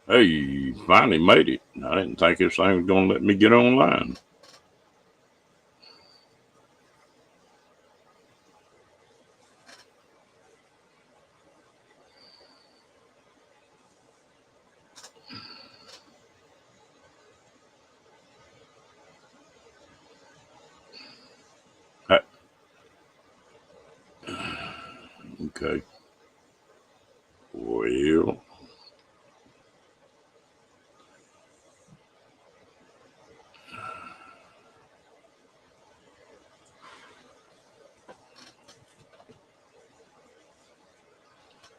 Hey, you finally made it. I didn't think this thing was going to let me get online. Uh, Okay. Well,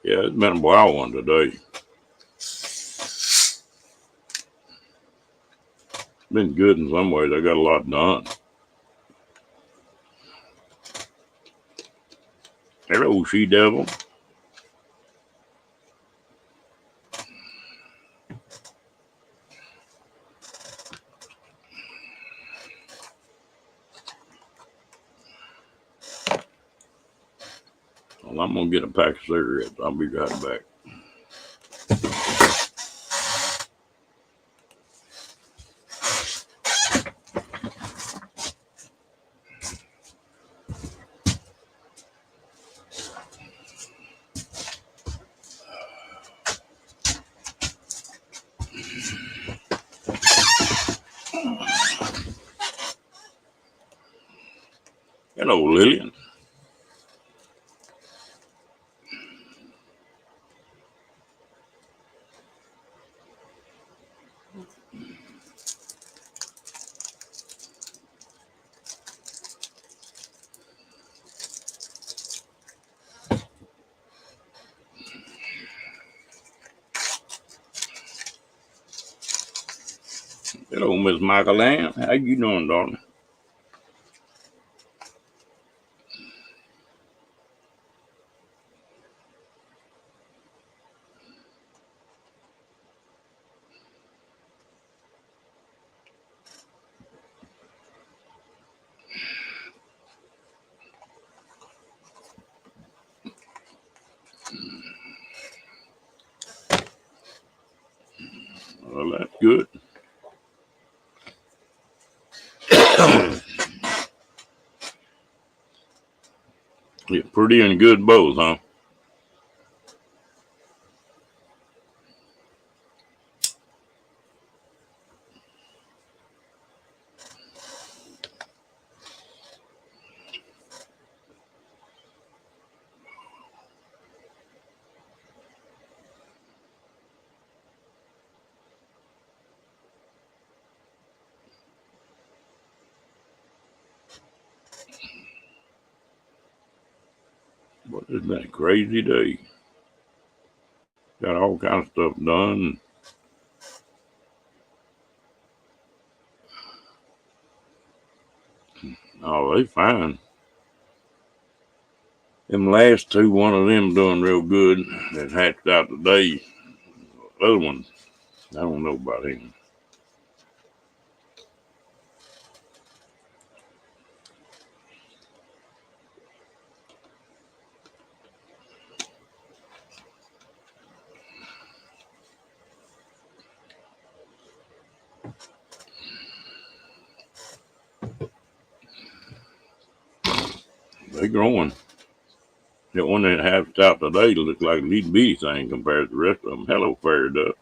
yeah, it's been a wild one today. Been good in some ways. I got a lot done. Hello, she devil. Well, I'm gonna get a pack of cigarettes. I'll be right back. Hello, Lillian. Hello, Miss Michael Ann. How you doing, darling? Well, that's good. Yeah, pretty and good both, huh? But it's been a crazy day. Got all kinds of stuff done. Oh, they fine. Them last two, one of them doing real good that hatched out today. The other one, I don't know about him. They growing. That one that hatched out today looks like a little bitty thing compared to the rest of them. Hello, fairy duck.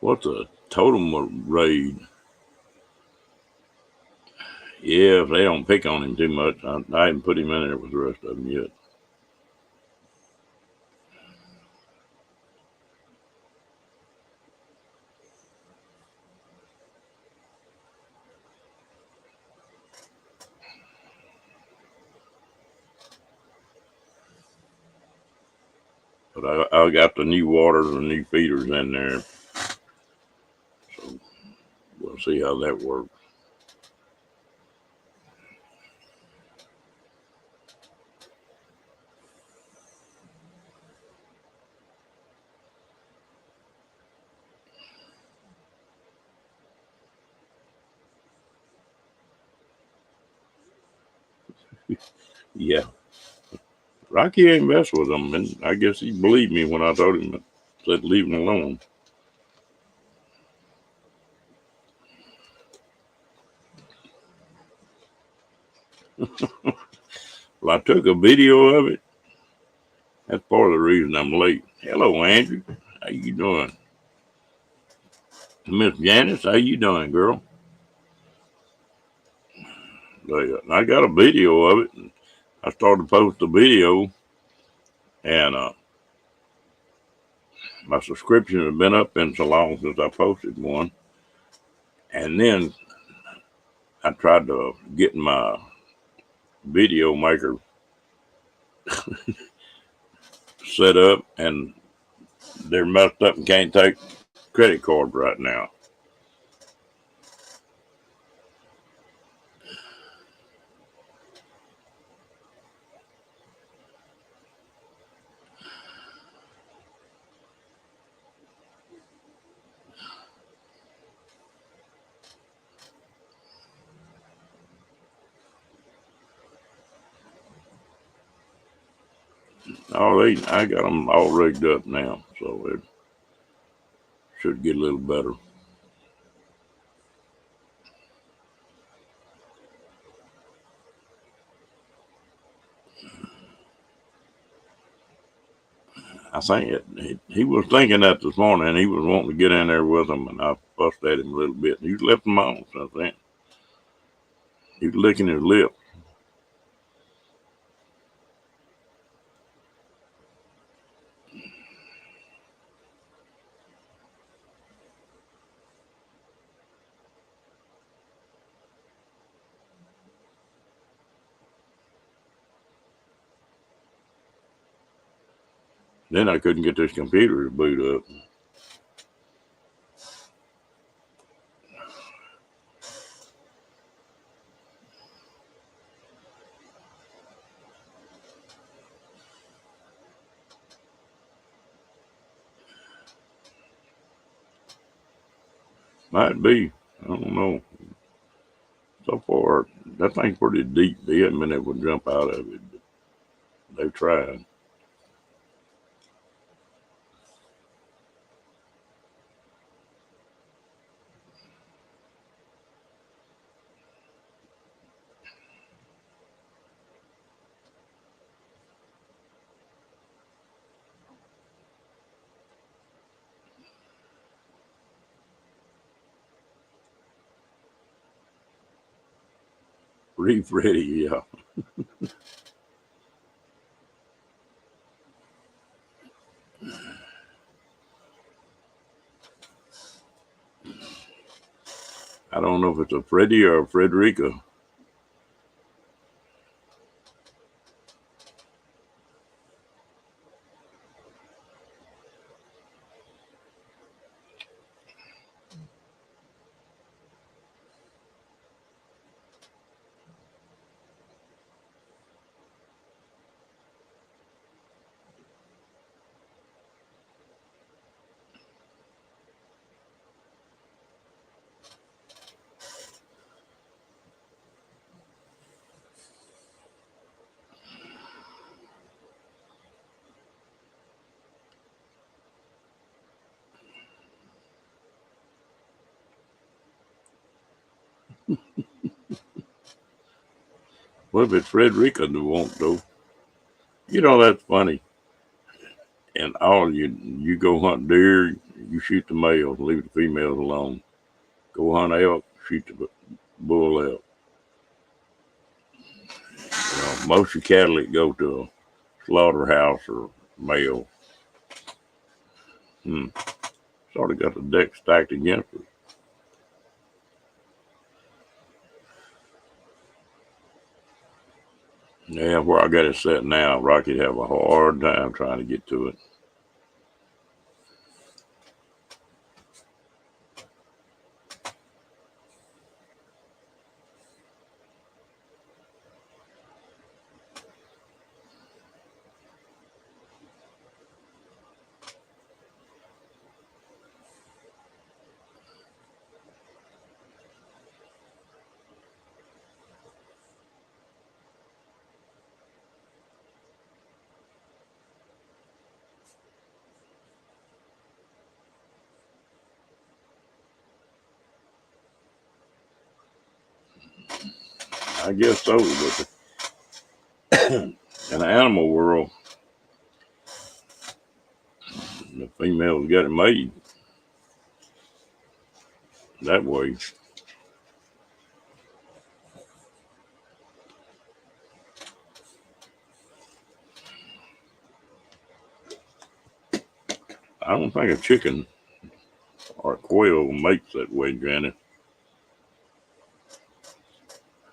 What's a totem raid? Yeah, if they don't pick on him too much, I haven't put him in there with the rest of them yet. But I got the new waters and new feeders in there, so we'll see how that works. Yeah, Rocky ain't messed with them, and I guess he believed me when I told him I said leave him alone. Well, I took a video of it. That's part of the reason I'm late. Hello, Andrew. How you doing? Miss Janice, how you doing, girl? I got a video of it. And I started to post the video, and my subscription has been up in so long since I posted one. And then I tried to get my video maker set up, and they're messed up and can't take credit cards right now. I got them all rigged up now, so it should get a little better. I think he was thinking that this morning. He was wanting to get in there with him, and I fussed at him a little bit. He's left him on since then. He's licking his lip. Then I couldn't get this computer to boot up. Might be. I don't know. So far, that thing's pretty deep. They haven't been able to jump out of it, but they've tried. Reef ready, yeah. I don't know if it's a Freddie or a Frederica. What if it's Frederica that won't though? You know that's funny. And all you go hunt deer, you shoot the males, leave the females alone. Go hunt elk, shoot the bull elk. Most of your cattle that go to a slaughterhouse or male. Sort of got the deck stacked against us. Yeah, where I got it set now, Rocky'd have a hard time trying to get to it. I guess so, but in the animal world, the females got it made that way. I don't think a chicken or a quail mates that way, Janet.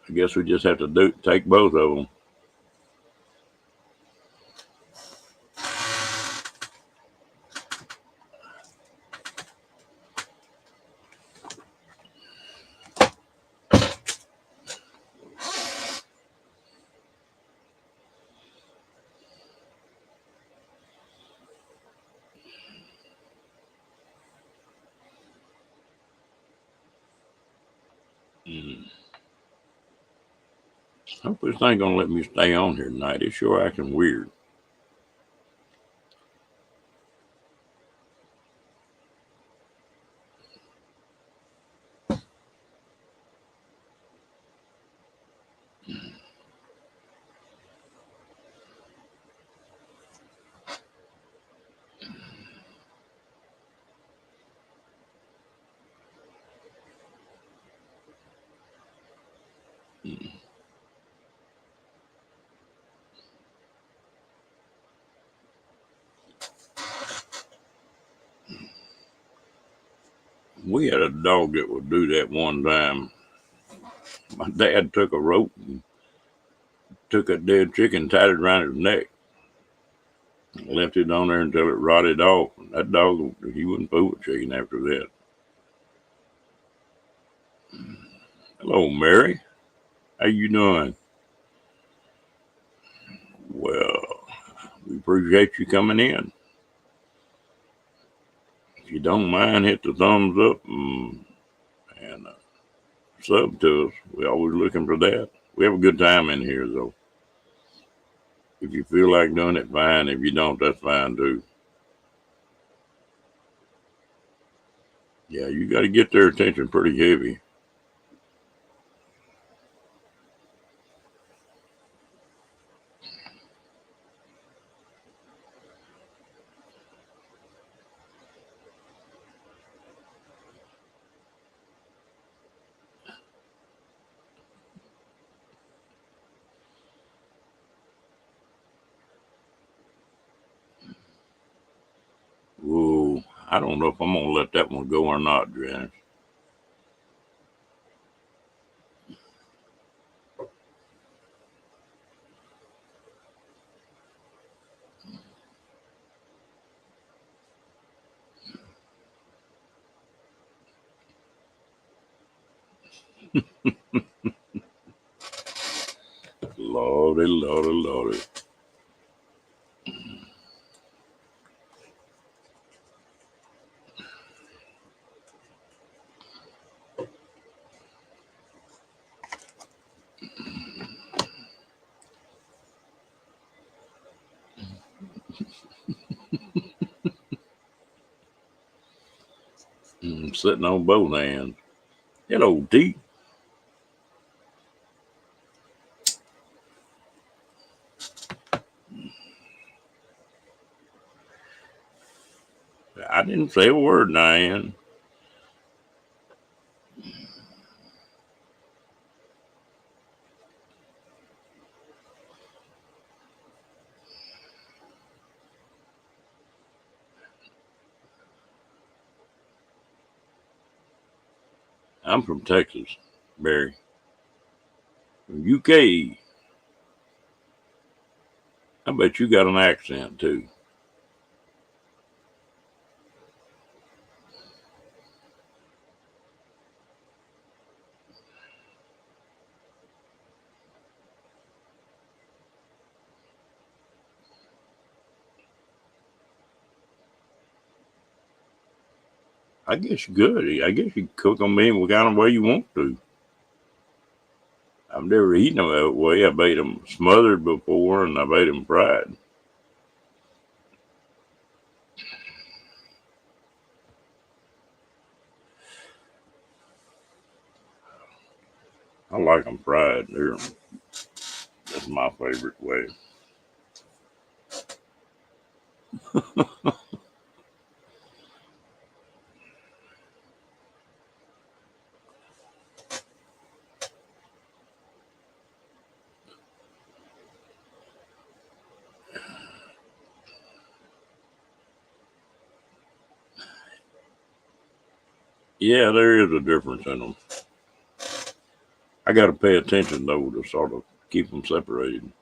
I guess we just have to take both of them. Mm. Hope this ain't gonna let me stay on here tonight. It's sure acting weird. We had a dog that would do that one time. My dad took a rope and took a dead chicken, tied it around his neck, and left it on there until it rotted off. That dog, he wouldn't fool with chicken after that. Hello, Mary. How you doing? Well, we appreciate you coming in. If you don't mind, hit the thumbs up and sub to us. We're always looking for that. We have a good time in here, though. If you feel like doing it, fine. If you don't, that's fine too. Yeah, you got to get their attention pretty heavy. Whoa, I don't know if I'm gonna let that one go or not, Janice. Lordy, lordy, lordy. Sitting on both hands. Hello, T. I didn't say a word, Diane. I'm from Texas, Barry. From UK. I bet you got an accent too. I guess you could. I guess you could cook them any kind of way you want to. I've never eaten them that way. I've ate them smothered before, and I've ate them fried. I like them fried. That's my favorite way. Yeah, there is a difference in them. I got to pay attention though to sort of keep them separated.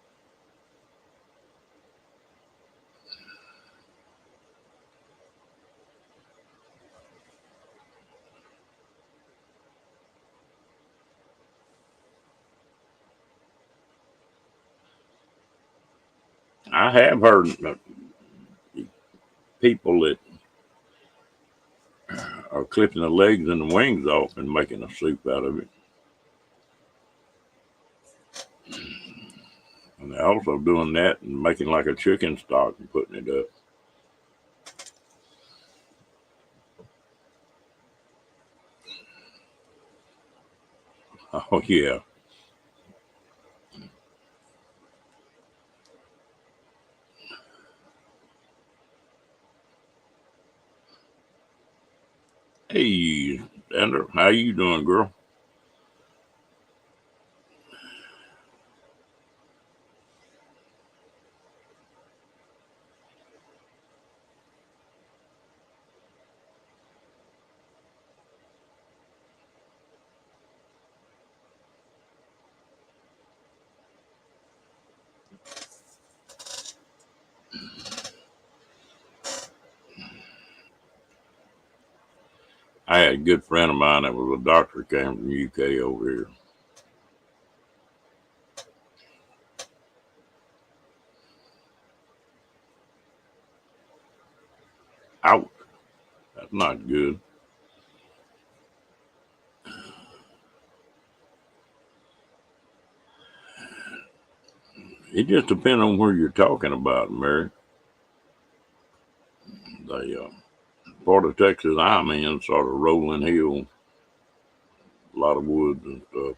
I have heard people that are clipping the legs and the wings off and making a soup out of it. And they're also doing that and making like a chicken stock and putting it up. Oh, yeah. Hey, Sandra, how you doing, girl? I had a good friend of mine that was a doctor came from the UK over here. Ouch, that's not good. It just depends on where you're talking about, Mary. The part of Texas I'm in, sort of rolling hill, a lot of woods and stuff.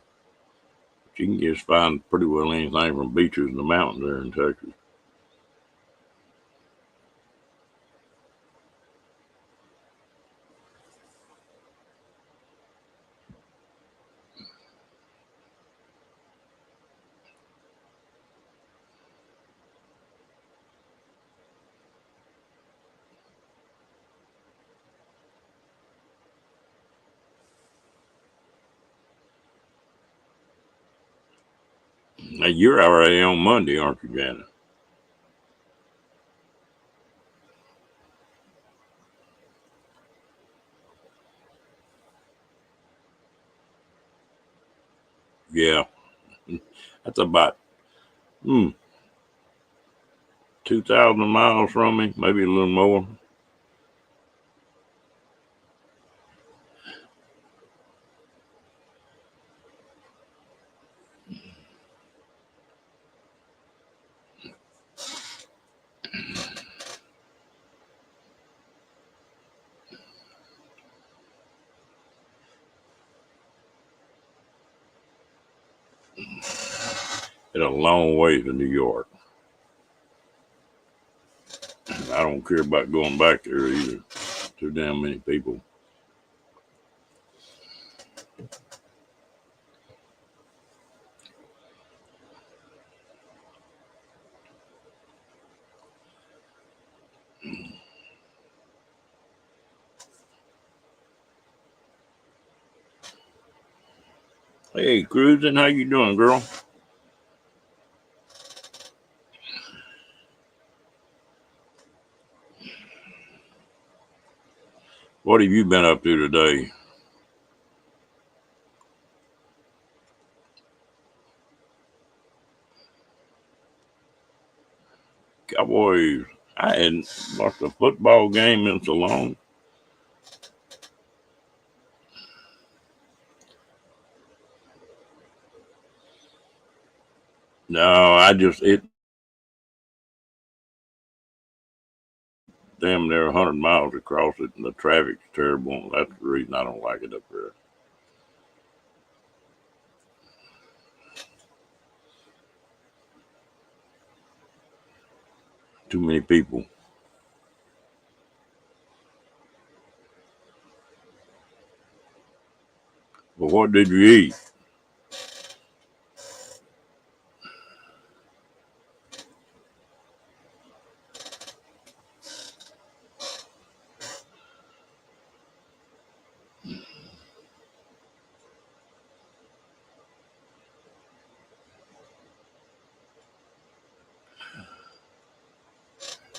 But you can just find pretty well anything from beaches and the mountains there in Texas. Now you're already on Monday, aren't you, Janet? Yeah, that's about hmm, 2,000 miles from me, maybe a little more. It's a long way to New York. I don't care about going back there either. Too damn many people. Hey, Cruising, how you doing, girl? What have you been up to today? Cowboys. I hadn't watched a football game in so long. No, I just it damn near 100 miles across it, and the traffic's terrible. That's the reason I don't like it up there. Too many people. But what did you eat?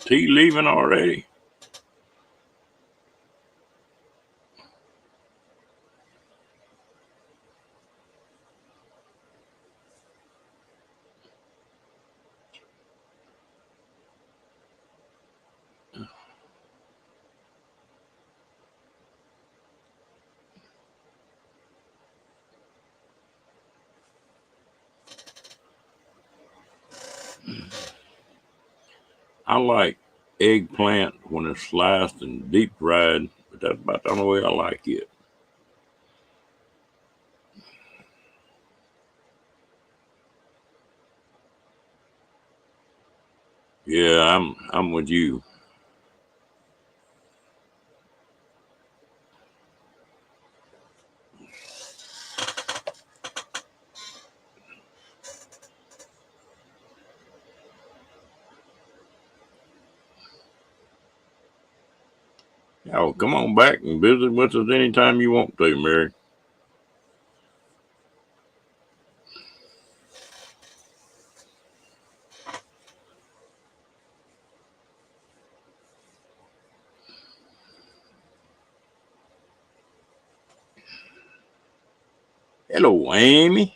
T leaving already? I like eggplant when it's sliced and deep fried, but that's about the only way I like it. Yeah, I'm with you. Oh, come on back and visit with us anytime you want to, Mary. Hello, Amy.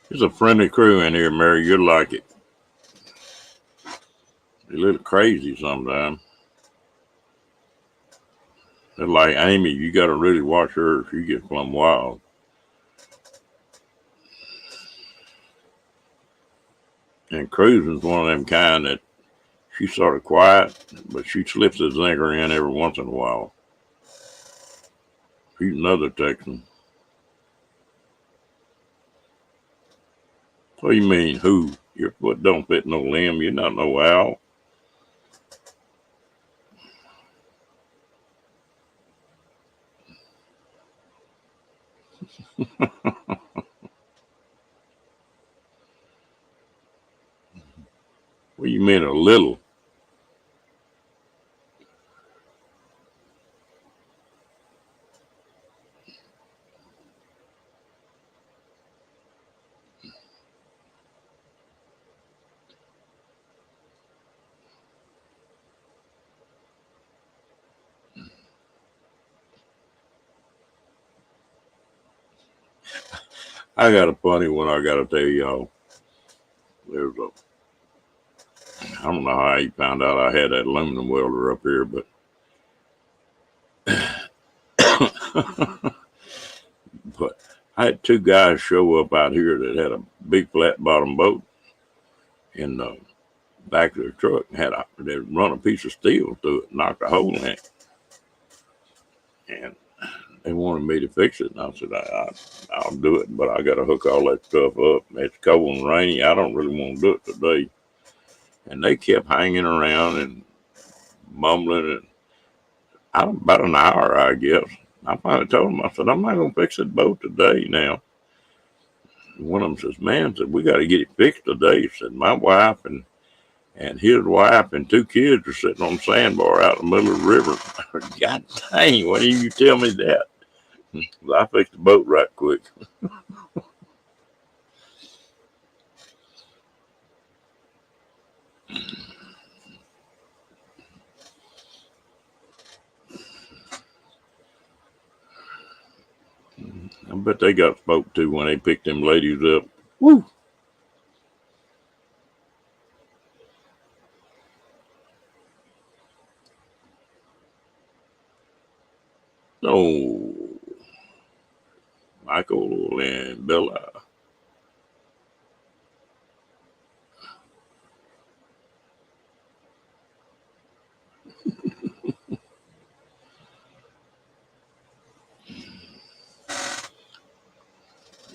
There's a friendly crew in here, Mary. You'll like it. They're a little crazy sometimes. They're like Amy. You got to really watch her. She gets plumb wild. And Cruising's one of them kind that she's sort of quiet, but she slips a zinker in every once in a while. She's another Texan. What do you mean, who? Your foot don't fit no limb. You're not no owl. What do you mean a little? I got a funny one I got to tell y'all. There's a, I don't know how he found out I had that aluminum welder up here, but but I had two guys show up out here that had a big flat bottom boat in the back of their truck and they run a piece of steel through it, knocked a hole in it, and they wanted me to fix it. And I said, I'll do it, but I got to hook all that stuff up. It's cold and rainy. I don't really want to do it today. And they kept hanging around and mumbling, and about an hour, I guess. I finally told them, I said, I'm not going to fix that boat today now. One of them says, man, said, we got to get it fixed today. He said, my wife and his wife and two kids are sitting on the sandbar out in the middle of the river. God dang, why didn't you tell me that? I fixed the boat right quick. I bet they got spoke to when they picked them ladies up. Woo! Oh, Michael and Bella.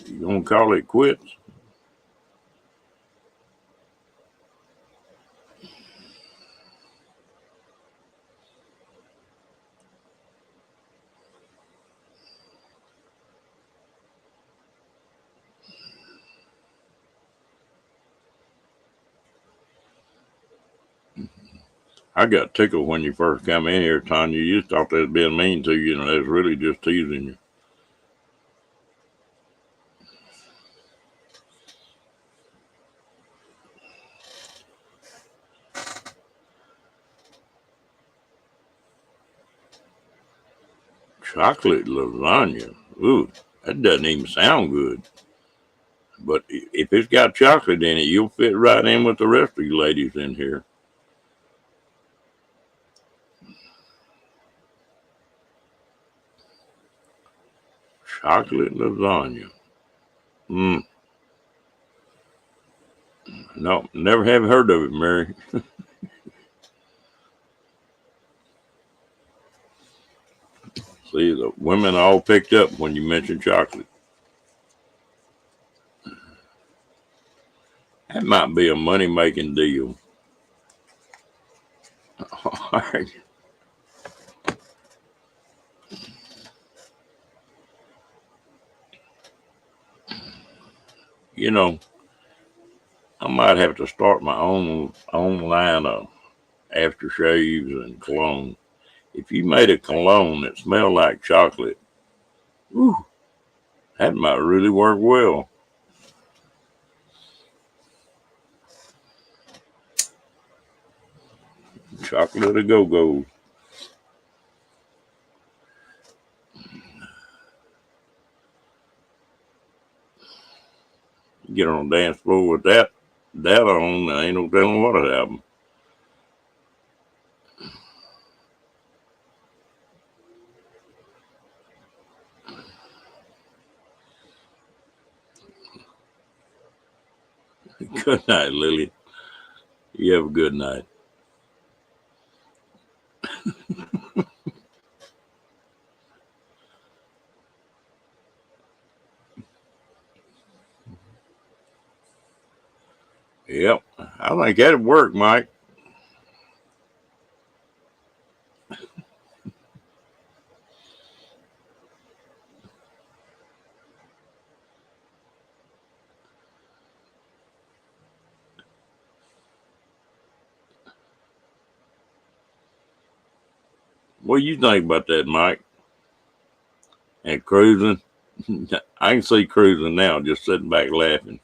You gonna call it quits? I got tickled when you first come in here, Tanya. You just thought they was being mean to you, and they was really just teasing you. Chocolate lasagna. Ooh, that doesn't even sound good. But if it's got chocolate in it, you'll fit right in with the rest of you ladies in here. Chocolate lasagna. Mm, no, never have heard of it, Mary. See, the women all picked up when you mentioned chocolate. That might be a money making deal. All right. You know, I might have to start my own line of aftershaves and cologne. If you made a cologne that smelled like chocolate, ooh, that might really work well. Chocolate a go go. Get on the dance floor with that on, there ain't no telling what'll happen. Good night, Lily. You have a good night. Yep. I think that'd work, Mike. What do you think about that, Mike? And cruising? I can see cruising now, just sitting back laughing.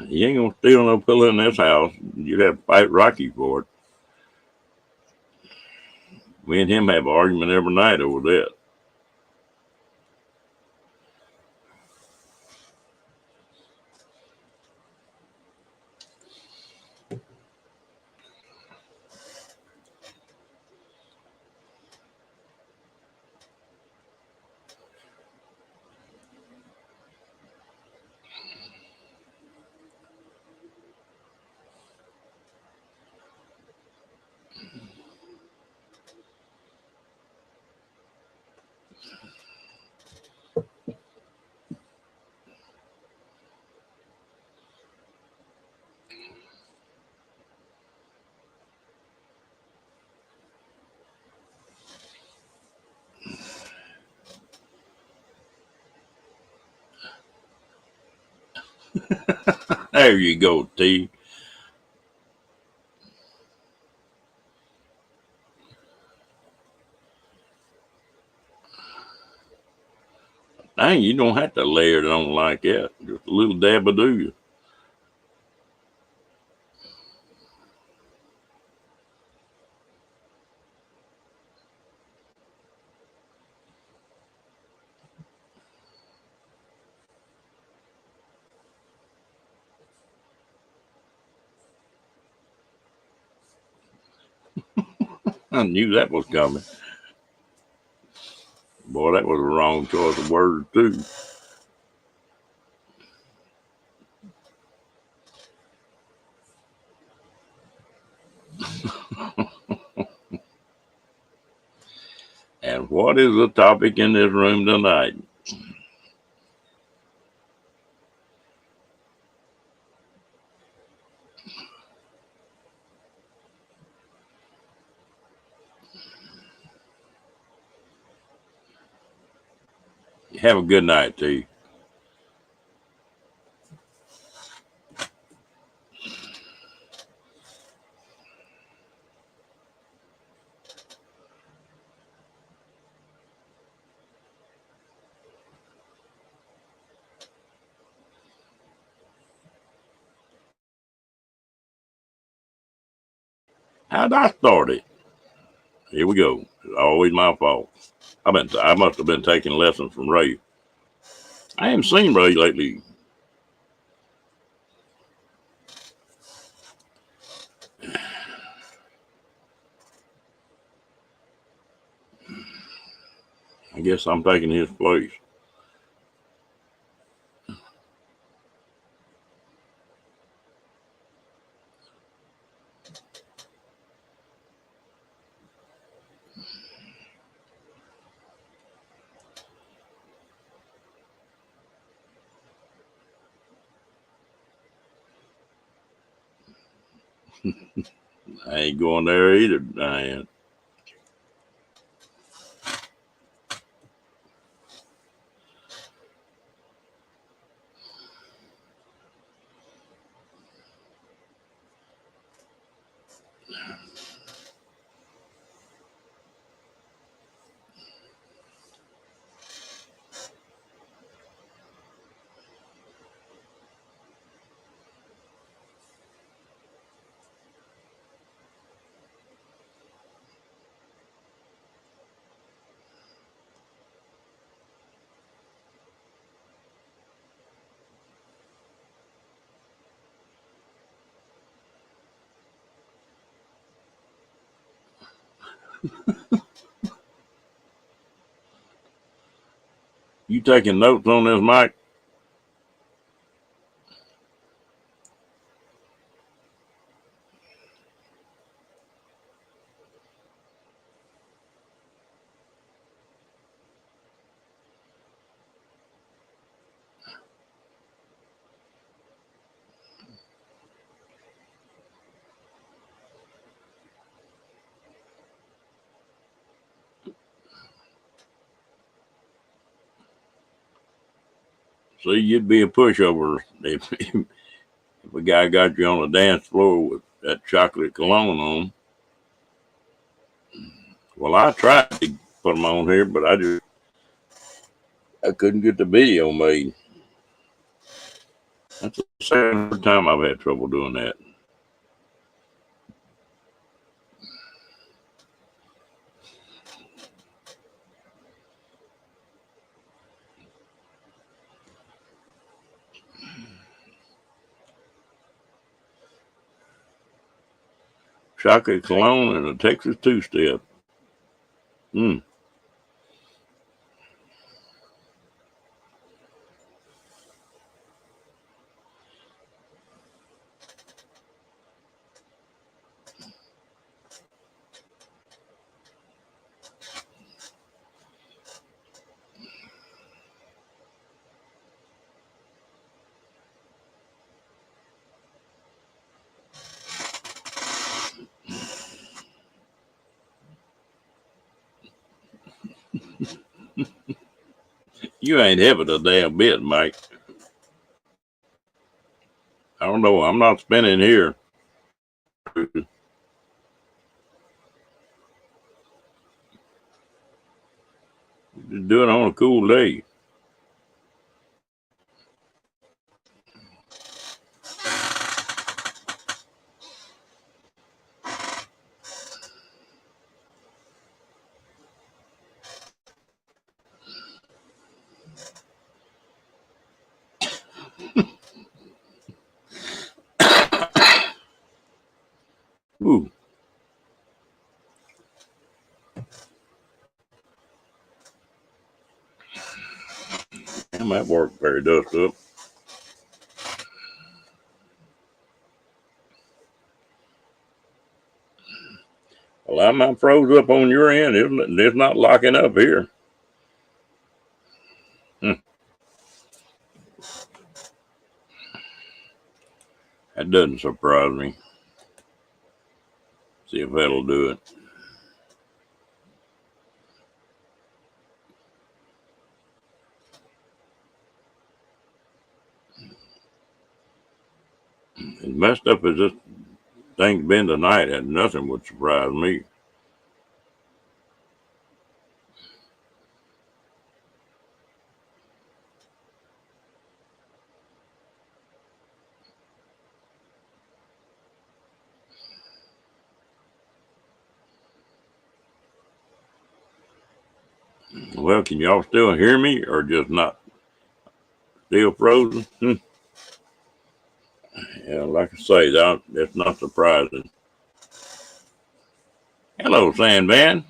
You ain't gonna steal no pillow in this house. You'd have to fight Rocky for it. Me and him have an argument every night over that. There you go, T. Dang, you don't have to layer it on like that. Just a little dab of do you. I knew that was coming. Boy, that was a wrong choice of words, too. What is the topic in this room tonight? Have a good night to you. How'd I start it? Here we go. It's always my fault. I must have been taking lessons from Ray. I haven't seen Ray lately. I guess I'm taking his place. I ain't going there either, Diane. You taking notes on this, Mike? See, you'd be a pushover if a guy got you on the dance floor with that chocolate cologne on. Well, I tried to put them on here, but I couldn't get the video made. That's the second time I've had trouble doing that. Chocolate cologne and a Texas two-step. Mm. You ain't having a damn bit, Mike. I don't know. I'm not spinning here. Just do it on a cool day. Ooh. Damn, that worked very dust up. Well, I'm not froze up on your end. It's not locking up here. That doesn't surprise me. See if that'll do it. As messed up as this thing's been tonight, and nothing would surprise me. Well, can y'all still hear me or just not? Still frozen? Yeah, like I say, that's not surprising. Hello, Sandman.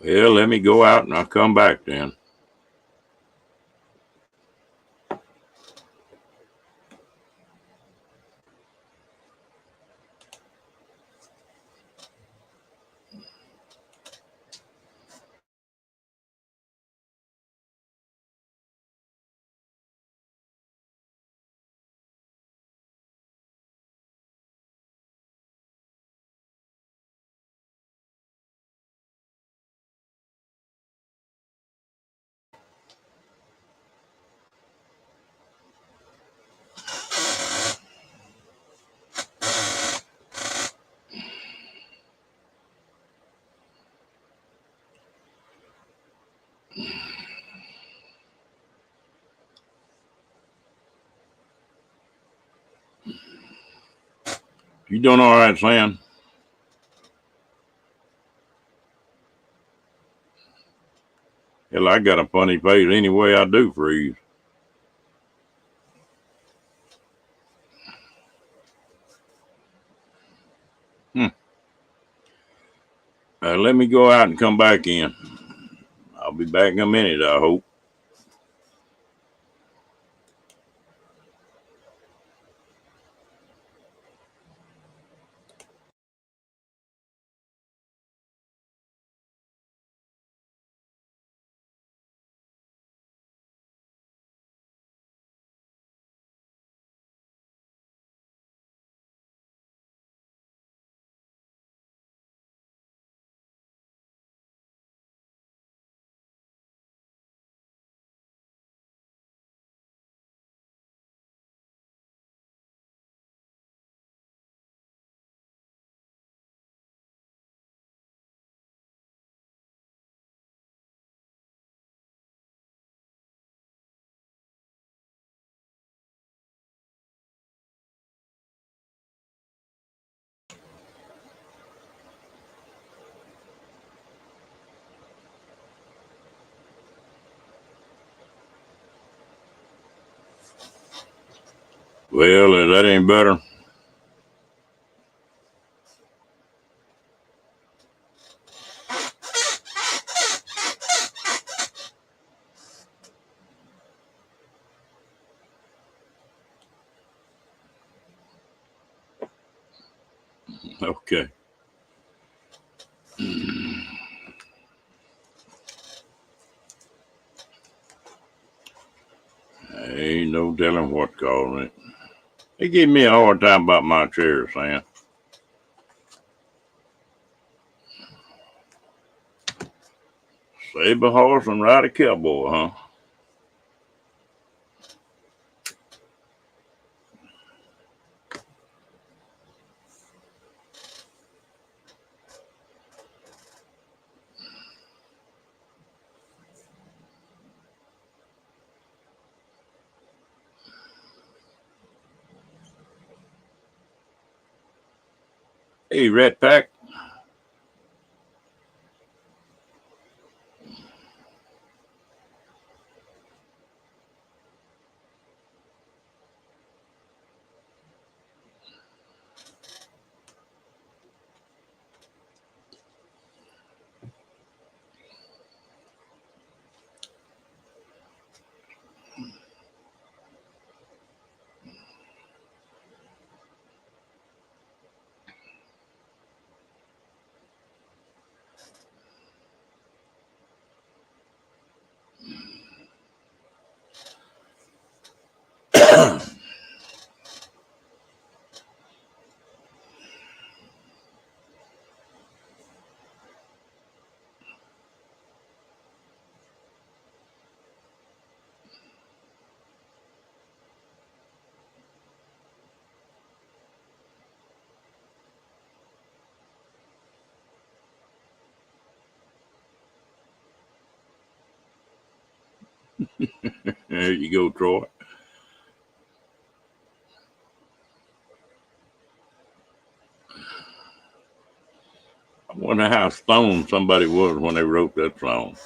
Well, let me go out and I'll come back then. You doing all right, Sam? Hell, I got a funny face anyway I do freeze. Let me go out and come back in. I'll be back in a minute, I hope. Well, that ain't better. Okay. Ain't no telling what causing it. They give me a hard time about my chair, Sam. Save a horse and ride a cowboy, huh? Hey, Rat Pack. There you go, Troy. I wonder how stoned somebody was when they wrote that song.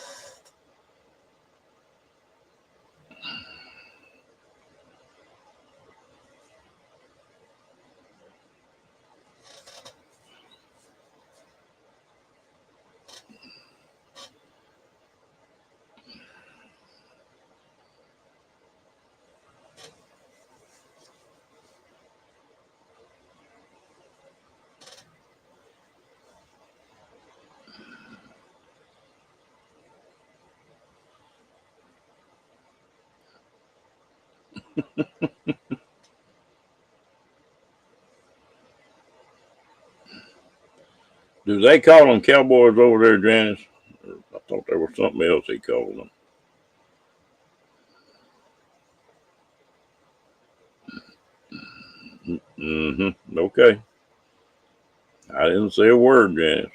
Do they call them cowboys over there, Janice? I thought there was something else he called them. Mm-hmm. Okay. I didn't say a word, Janice.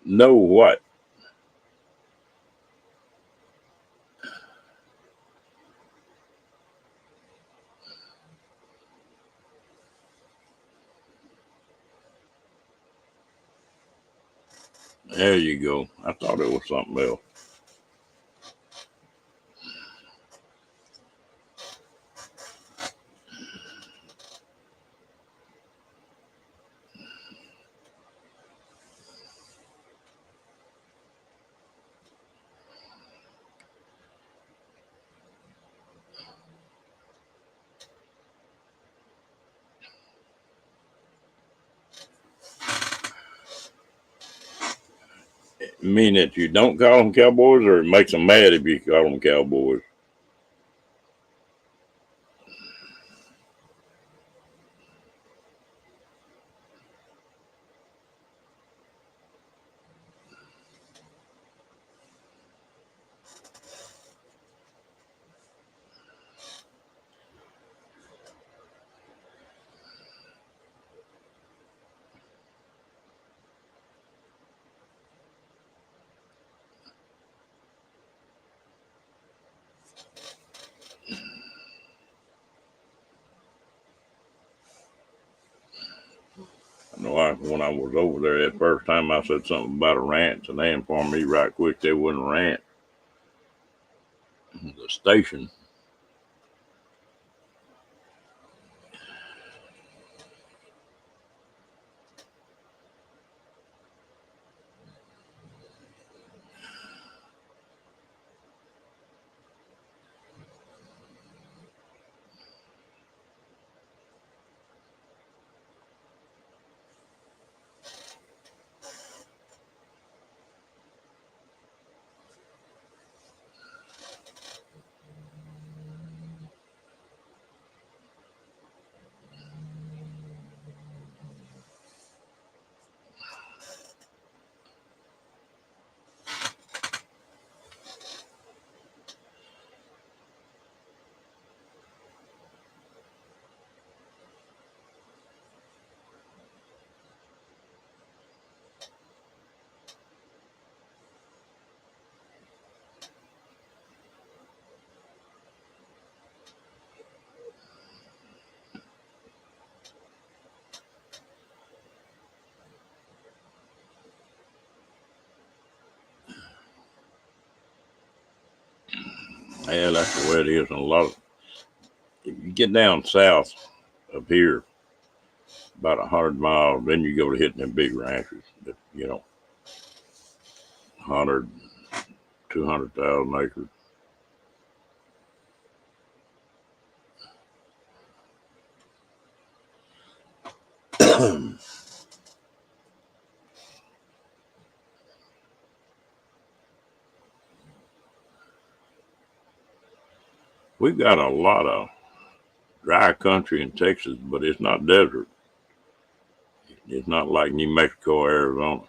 No what? There you go. I thought it was something else. Mean that you don't call them cowboys, or it makes them mad if you call them cowboys? I know when I was over there that first time, I said something about a ranch, and they informed me right quick they wasn't a ranch. The station. Yeah, that's the way it is. And a lot of, if you get down south of here, about 100 miles, then you go to hitting them big ranches. That, 100, 200,000 acres. We've got a lot of dry country in Texas, but it's not desert. It's not like New Mexico, Arizona.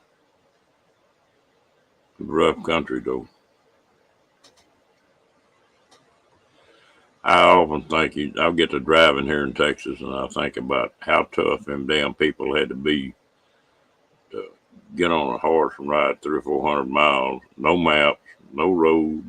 Rough country though. How often think I'll get to driving here in Texas, and I think about how tough them damn people had to be to get on a horse and ride 300 or 400 miles, no maps, no road.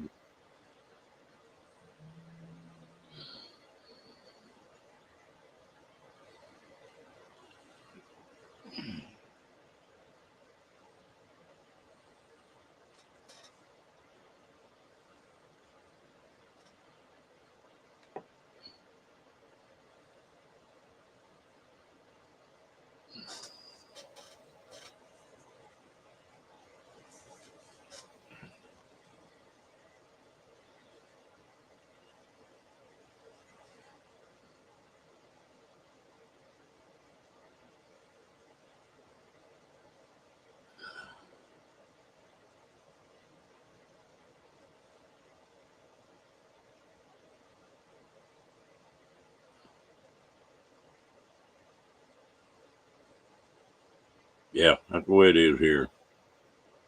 Yeah, that's the way it is here.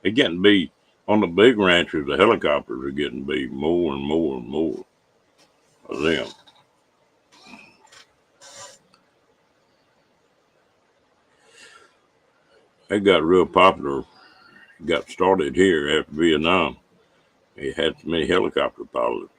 They're getting beat on the big ranches. The helicopters are getting beat more and more and more of them. They got real popular. Got started here after Vietnam. They had so many helicopter pilots.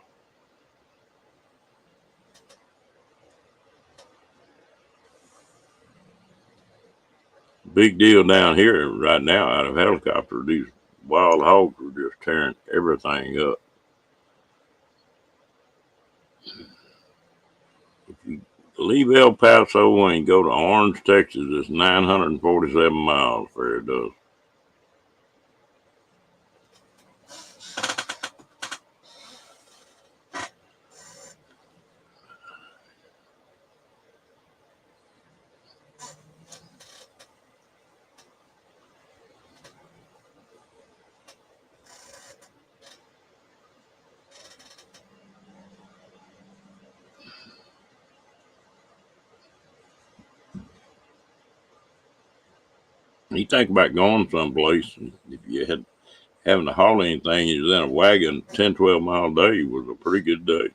Big deal down here right now out of helicopter. These wild hogs are just tearing everything up. If you leave El Paso and go to Orange, Texas, it's 947 miles where it does. You think about going someplace, if you had having to haul anything, you was in a wagon, 10, 12 mile day was a pretty good day.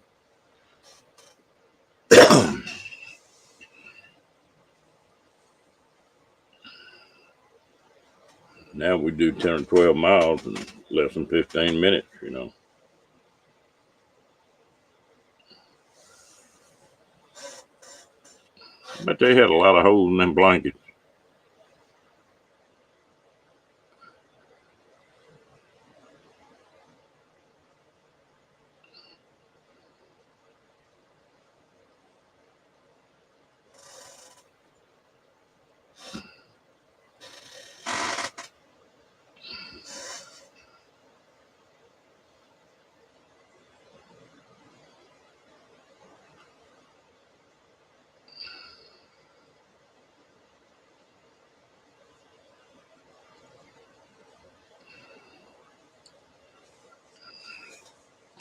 Now we do 10 or 12 miles in less than 15 minutes, you know. But they had a lot of holes in them blankets.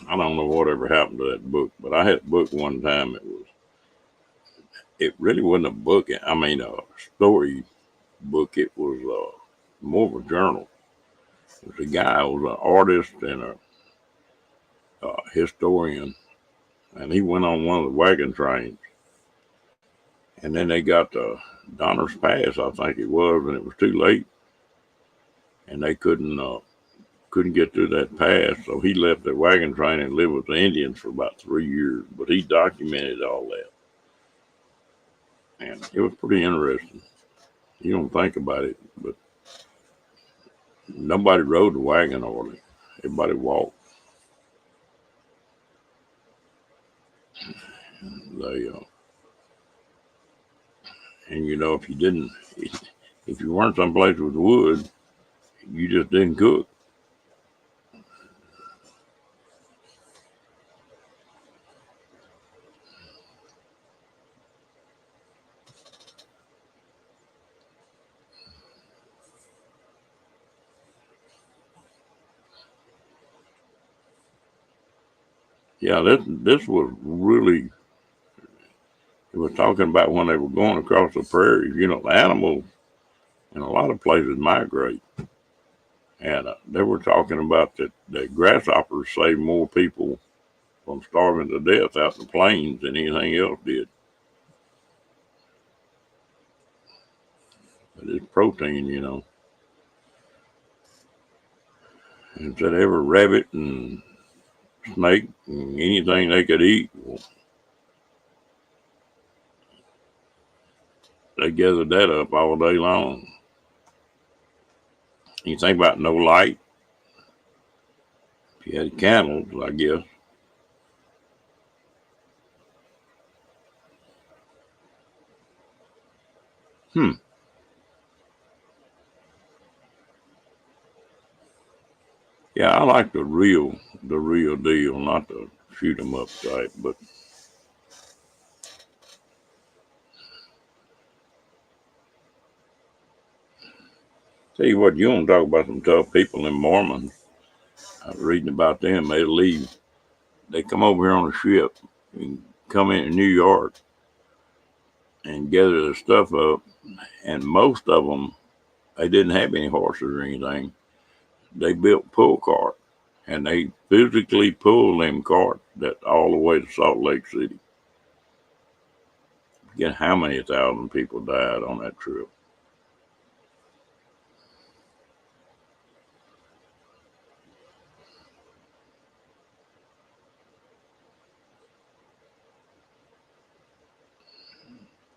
I don't know whatever happened to that book, but I had a book one time. It really wasn't a book. I mean, a story book. It was more of a journal. It was a guy who was an artist and a historian, and he went on one of the wagon trains. And then they got to Donner's Pass, I think it was, and it was too late, and they couldn't get through that pass. So he left the wagon train and lived with the Indians for about 3 years. But he documented all that, and it was pretty interesting. You don't think about it, but nobody rode the wagon hardly. Everybody walked. They and you know, if you weren't someplace with wood, you just didn't cook. Yeah, this was really. It was talking about when they were going across the prairies. You know, the animals in a lot of places migrate, and they were talking about that grasshoppers save more people from starving to death out in the plains than anything else did. But it's protein, you know. And said every rabbit and snake and anything they could eat, well, they gathered that up all day long. You think about no light. If you had candles, I guess. Yeah, I like the real deal, not the shoot 'em up type. But tell you what, you want to talk about some tough people in Mormons. I was reading about them. They leave. They come over here on a ship and come into New York and gather their stuff up. And most of them, they didn't have any horses or anything. They built pull cart, and they physically pulled them carts that all the way to Salt Lake City. Again, how many thousand people died on that trip?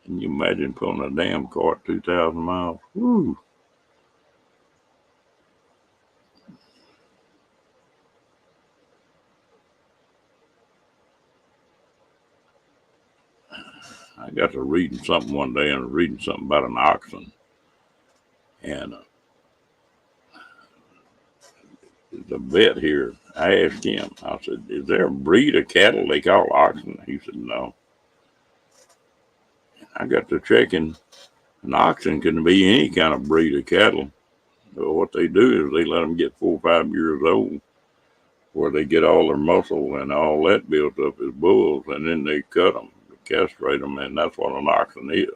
Can you imagine pulling a damn cart 2,000 miles? Woo! I got to reading something one day and reading something about an oxen. And the vet here, I asked him, I said, is there a breed of cattle they call oxen? He said, no. I got to checking. An oxen can be any kind of breed of cattle. So what they do is they let them get 4 or 5 years old, where they get all their muscle and all that built up as bulls, and then they cut them, castrate them, and that's what an oxen is.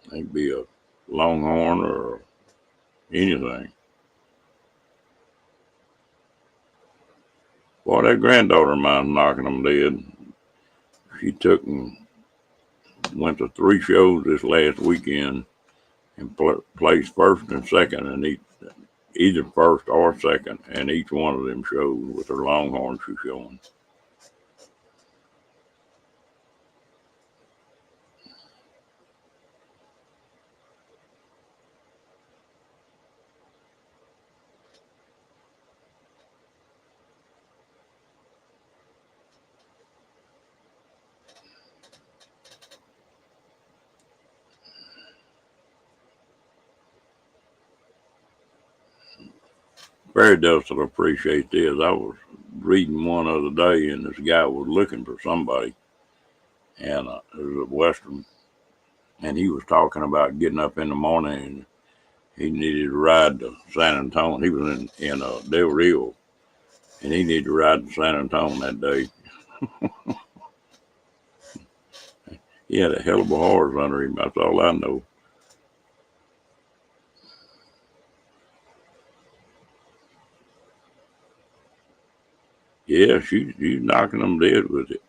They can be a longhorn or anything. Boy, that granddaughter of mine's knocking them dead. She took and went to 3 shows this last weekend and placed first and second in either first or second in each one of them shows with her longhorn she's showing. Very does appreciate this. I was reading one other day, and this guy was looking for somebody, and it was a Western, and he was talking about getting up in the morning, and he needed to ride to San Antonio. He was in Del Rio, and he needed to ride to San Antonio that day. He had a hell of a horse under him. That's all I know. Yeah, she's knocking them dead with it.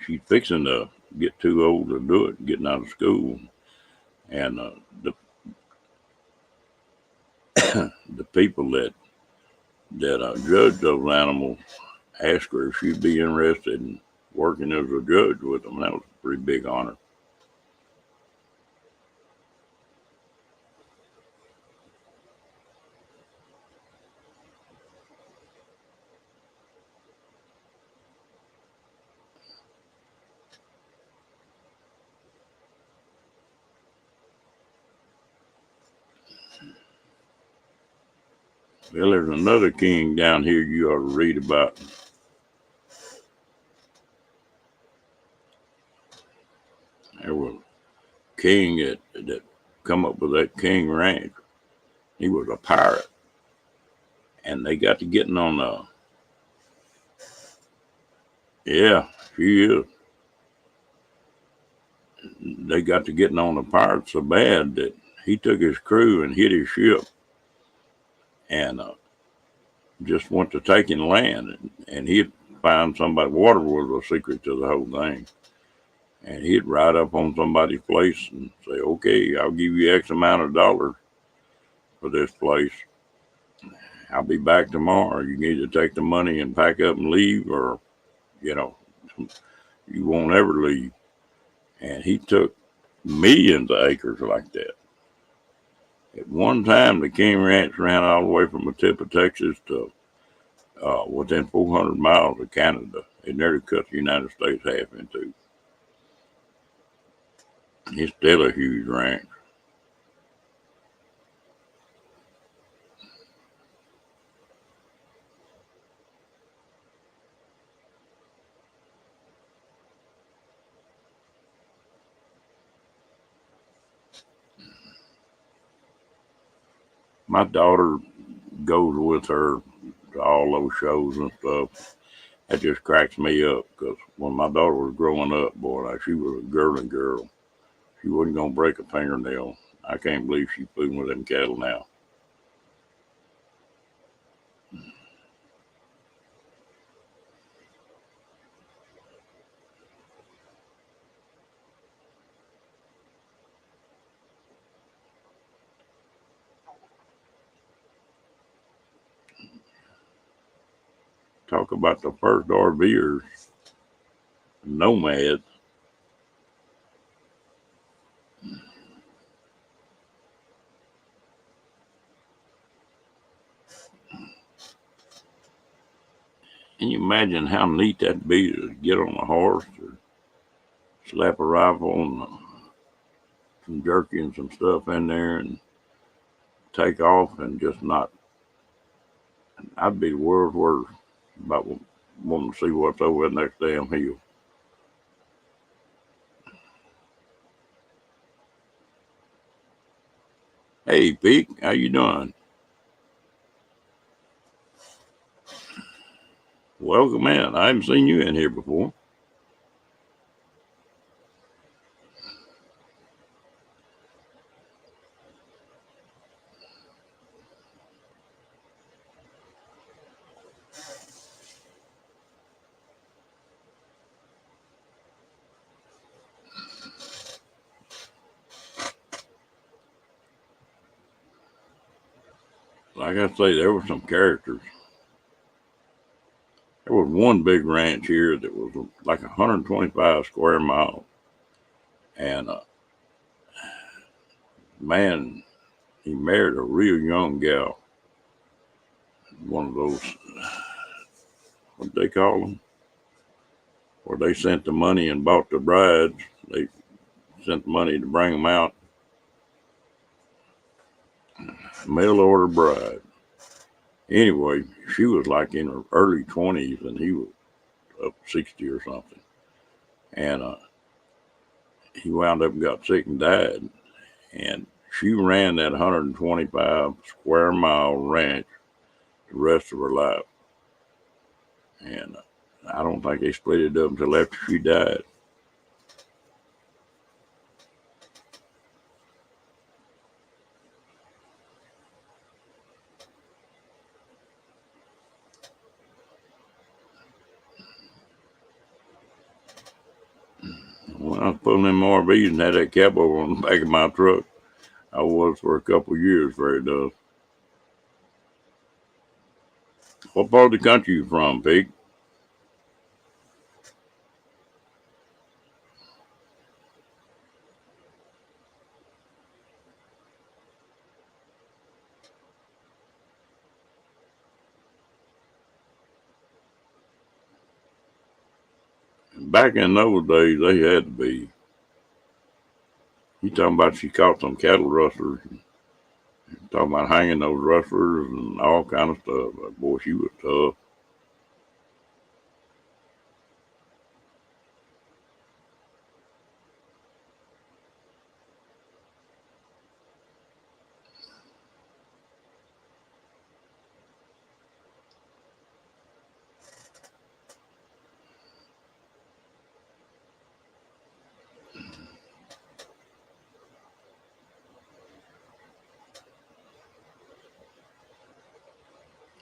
She's fixing to get too old to do it, getting out of school. And the people that judge those animals asked her if she'd be interested in working as a judge with them. That was a pretty big honor. Well, there's another king down here you ought to read about. There was a king that come up with that King Ranch. He was a pirate, and they got to getting on yeah, she is. They got to getting on the pirate so bad that he took his crew and hit his ship and just went to taking land, and he'd find somebody. Water was a secret to the whole thing, and he'd ride up on somebody's place and say, "Okay, I'll give you X amount of dollars for this place. I'll be back tomorrow. You can either take the money and pack up and leave, or you know, you won't ever leave." And he took millions of acres like that. At one time, the King Ranch ran all the way from the tip of Texas to within 400 miles of Canada. It nearly cut the United States half in two. It's still a huge ranch. My daughter goes with her to all those shows and stuff. That just cracks me up because when my daughter was growing up, boy, like she was a girly girl. She wasn't gonna break a fingernail. I can't believe she's fooling with them cattle now. Talk about the first RVers, nomads. Can you imagine how neat that'd be to get on a horse or slap a rifle and some jerky and some stuff in there and take off and just not? I'd be the world's worst about wanting to see what's over that next damn hill. Hey, Pete, how you doing? Welcome in. I haven't seen you in here before. Like I say, there were some characters. There was one big ranch here that was like 125 square miles, and man, he married a real young gal. One of those, what they call them, where they sent the money and bought the brides. They sent the money to bring them out. Mail order bride. Anyway, she was like in her early 20s, and he was up 60 or something. And he wound up and got sick and died. And she ran that 125 square mile ranch the rest of her life. And I don't think they split it up until after she died. When I was pulling them RVs and had that cowboy on the back of my truck, I was for a couple of years very tough. What part of the country you from, Pete? Back in those days, they had to be. You talking about she caught some cattle rustlers, talking about hanging those rustlers and all kind of stuff. But boy, she was tough.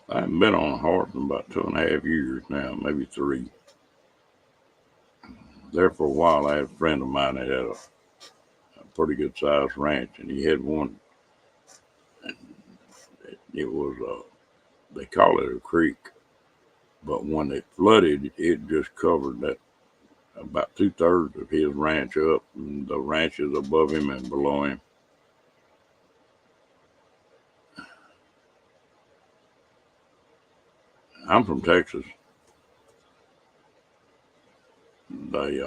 I haven't been on a horse in about 2.5 years now, maybe 3. There for a while, I had a friend of mine that had a pretty good sized ranch, and he had one. It was they call it a creek, but when it flooded, it just covered that about 2/3 of his ranch up, and the ranches above him and below him. I'm from Texas. They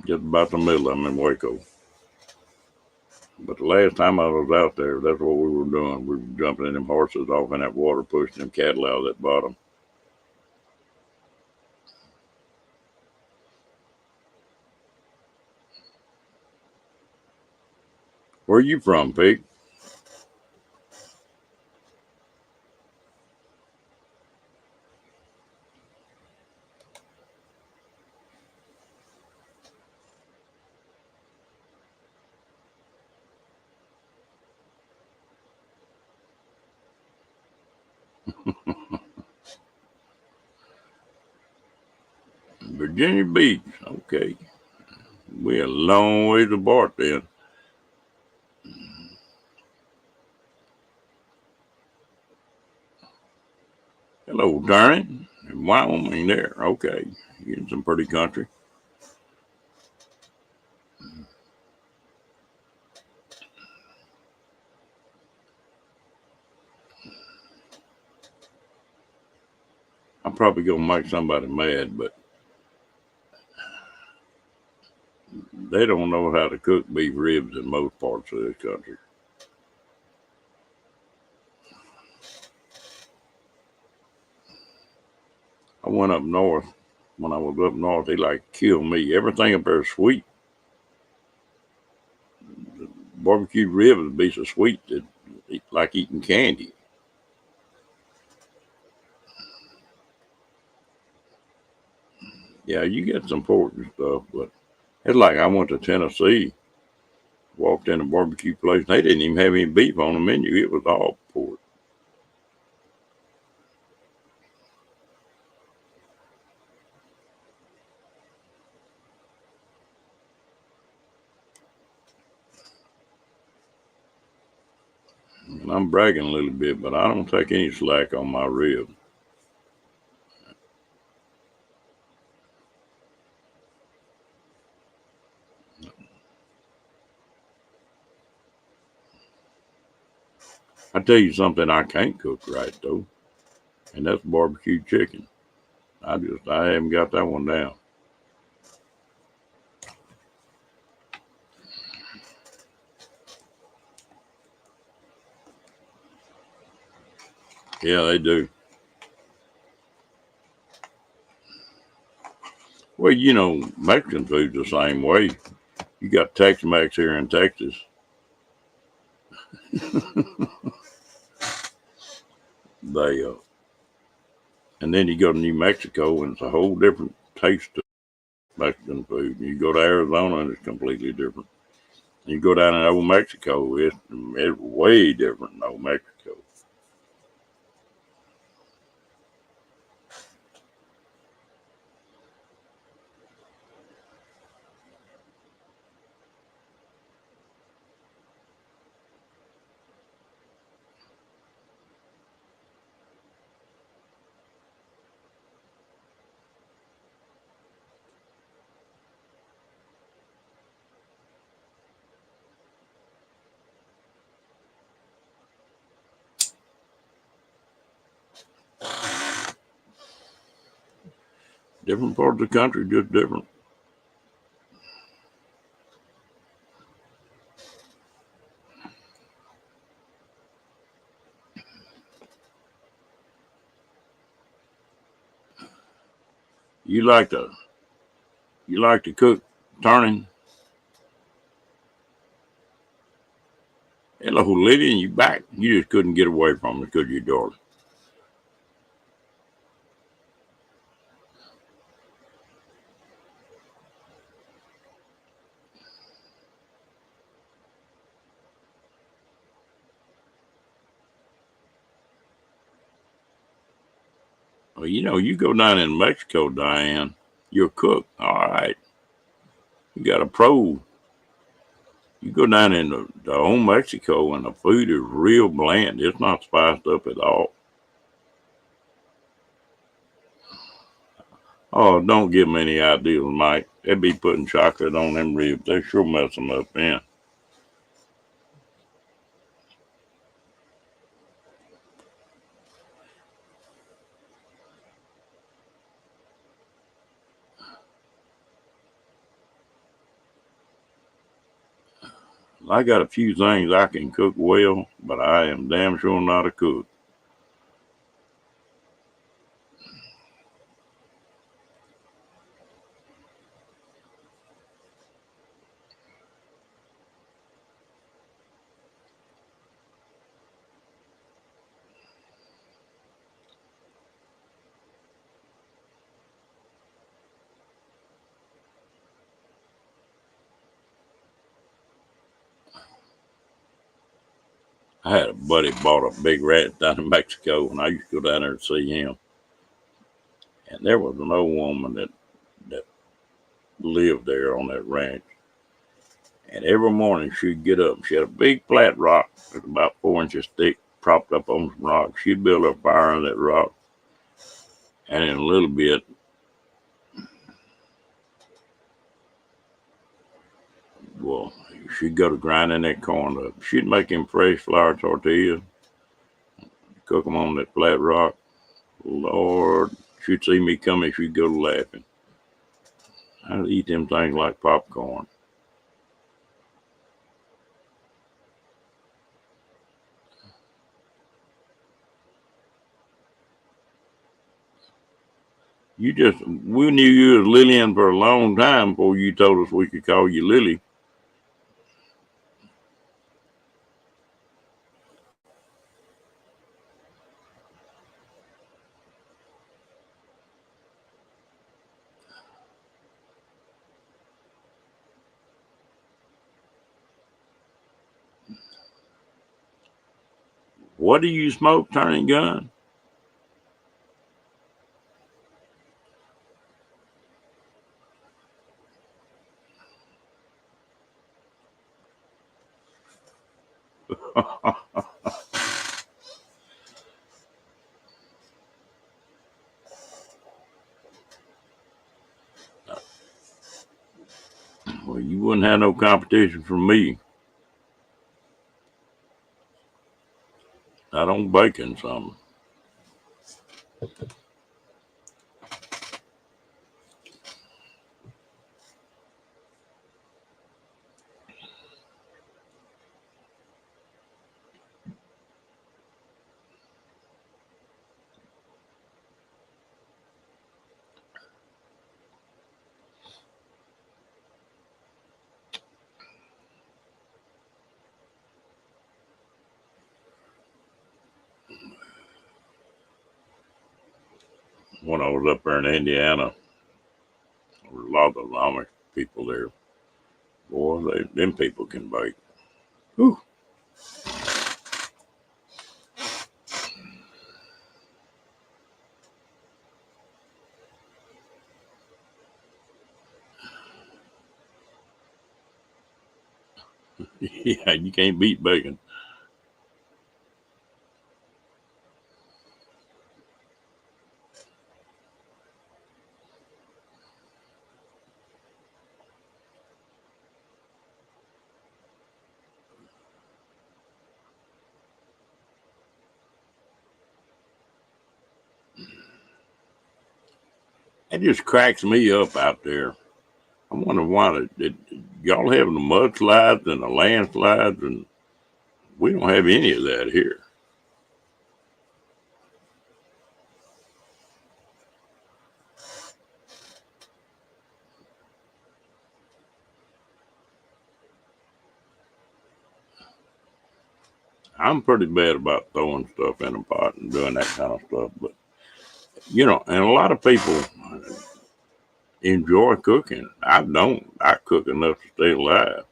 just about the middle. I'm in Waco. But the last time I was out there, that's what we were doing. We were jumping in them horses off in that water, pushing them cattle out of that bottom. Where you from, Pete? Virginia Beach. Okay. We're a long ways apart then. Hello, Darren. Wyoming there. Okay. You're in some pretty country. I'm probably going to make somebody mad, but they don't know how to cook beef ribs in most parts of this country. I went up north. When I was up north, they like kill me. Everything up there is sweet. Barbecue ribs would be so sweet that it's like eating candy. Yeah, you get some pork and stuff, but it's like I went to Tennessee, walked in a barbecue place, and they didn't even have any beef on the menu. It was all pork. And I'm bragging a little bit, but I don't take any slack on my ribs. I tell you something I can't cook right though, and that's barbecue chicken. I haven't got that one down. Yeah, they do. Well, Mexican food's the same way. You got Tex-Mex here in Texas. They and then you go to New Mexico and it's a whole different taste of Mexican food. You go to Arizona and it's completely different. You go down in Old Mexico, it's way different than Old Mexico. Different parts of the country, just different. You like to cook turning. Hello, Lydia, and you back. You just couldn't get away from it, could you, darling? Well, you go down in Mexico, Diane, you're a cook. All right. You got a pro. You go down in the old Mexico and the food is real bland. It's not spiced up at all. Oh, don't give me any ideas, Mike. They'd be putting chocolate on them ribs. They sure mess them up then. I got a few things I can cook well, but I am damn sure not a cook. I had a buddy bought a big ranch down in Mexico, and I used to go down there to see him. And there was an old woman that lived there on that ranch. And every morning she'd get up. She had a big flat rock that's about 4 inches thick, propped up on some rock. She'd build a fire on that rock. And in a little bit, well, she'd go to grinding that corn up. She'd make him fresh flour tortillas, cook them on that flat rock. Lord, she'd see me coming, she'd go to laughing. I'd eat them things like popcorn. We knew you was Lillian for a long time before you told us we could call you Lily. What do you smoke, turning gun? Well, you wouldn't have no competition from me. I don't bacon something. When I was up there in Indiana, there was a lot of the Amish people there. Boy, them people can bake. Whew. Yeah, you can't beat bacon. It just cracks me up out there. I wonder why y'all having the mudslides and the landslides, and we don't have any of that here. I'm pretty bad about throwing stuff in a pot and doing that kind of stuff, but and a lot of people enjoy cooking. I don't. I cook enough to stay alive.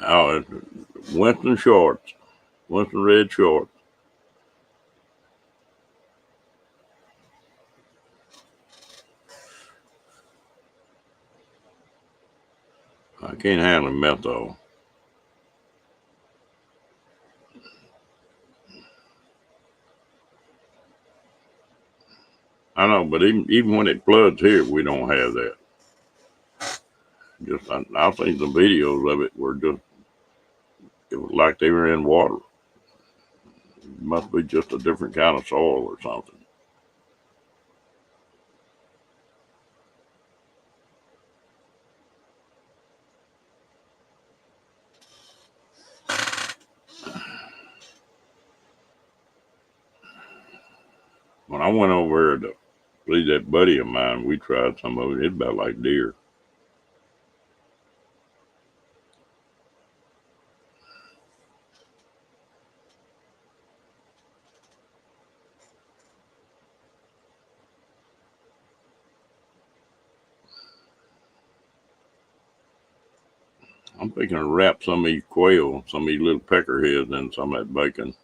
Oh, Winston shorts, Winston red shorts. I can't handle menthol. I know, but even when it floods here, we don't have that. Just I've seen some videos of it where just it was like they were in water. It must be just a different kind of soil or something. When I went over there to see that buddy of mine, we tried some of it. It's about like deer. I'm thinking to wrap some of these quail, some of these little peckerheads in some of that bacon.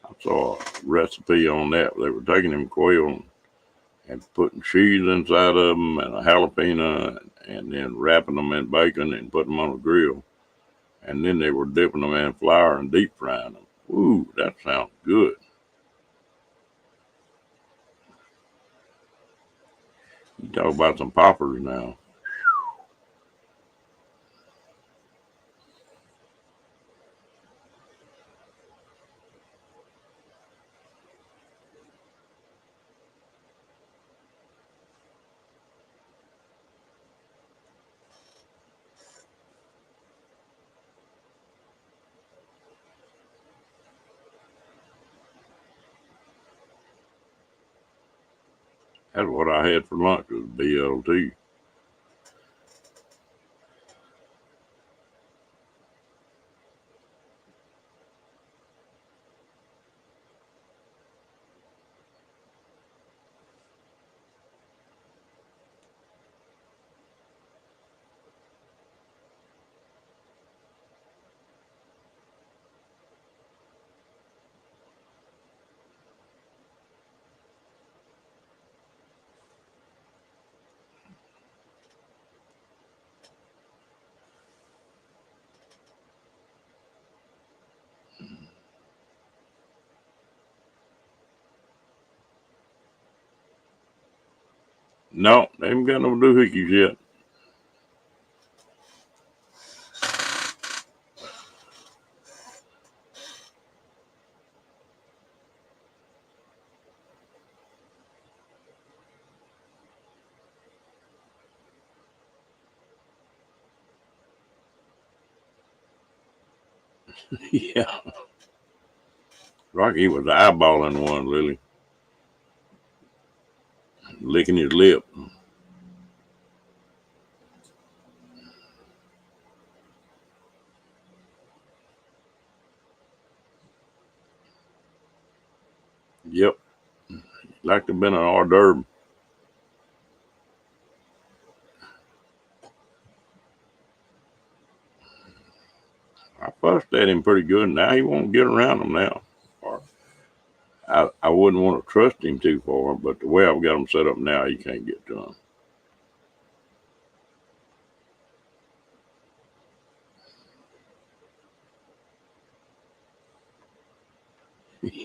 I saw a recipe on that. They were taking them quail and putting cheese inside of them and a jalapeno and then wrapping them in bacon and putting them on a grill. And then they were dipping them in flour and deep frying them. Ooh, that sounds good. You talk about some poppers now. That's what I had for lunch was BLT. No, they haven't got no doohickeys yet. Yeah. Rocky was eyeballing one, Lily, licking his lip. Yep. Like to have been an hors d'oeuvre. I fussed at him pretty good. Now he won't get around them now. Or I wouldn't want to trust him too far, but the way I've got him set up now, he can't get to him.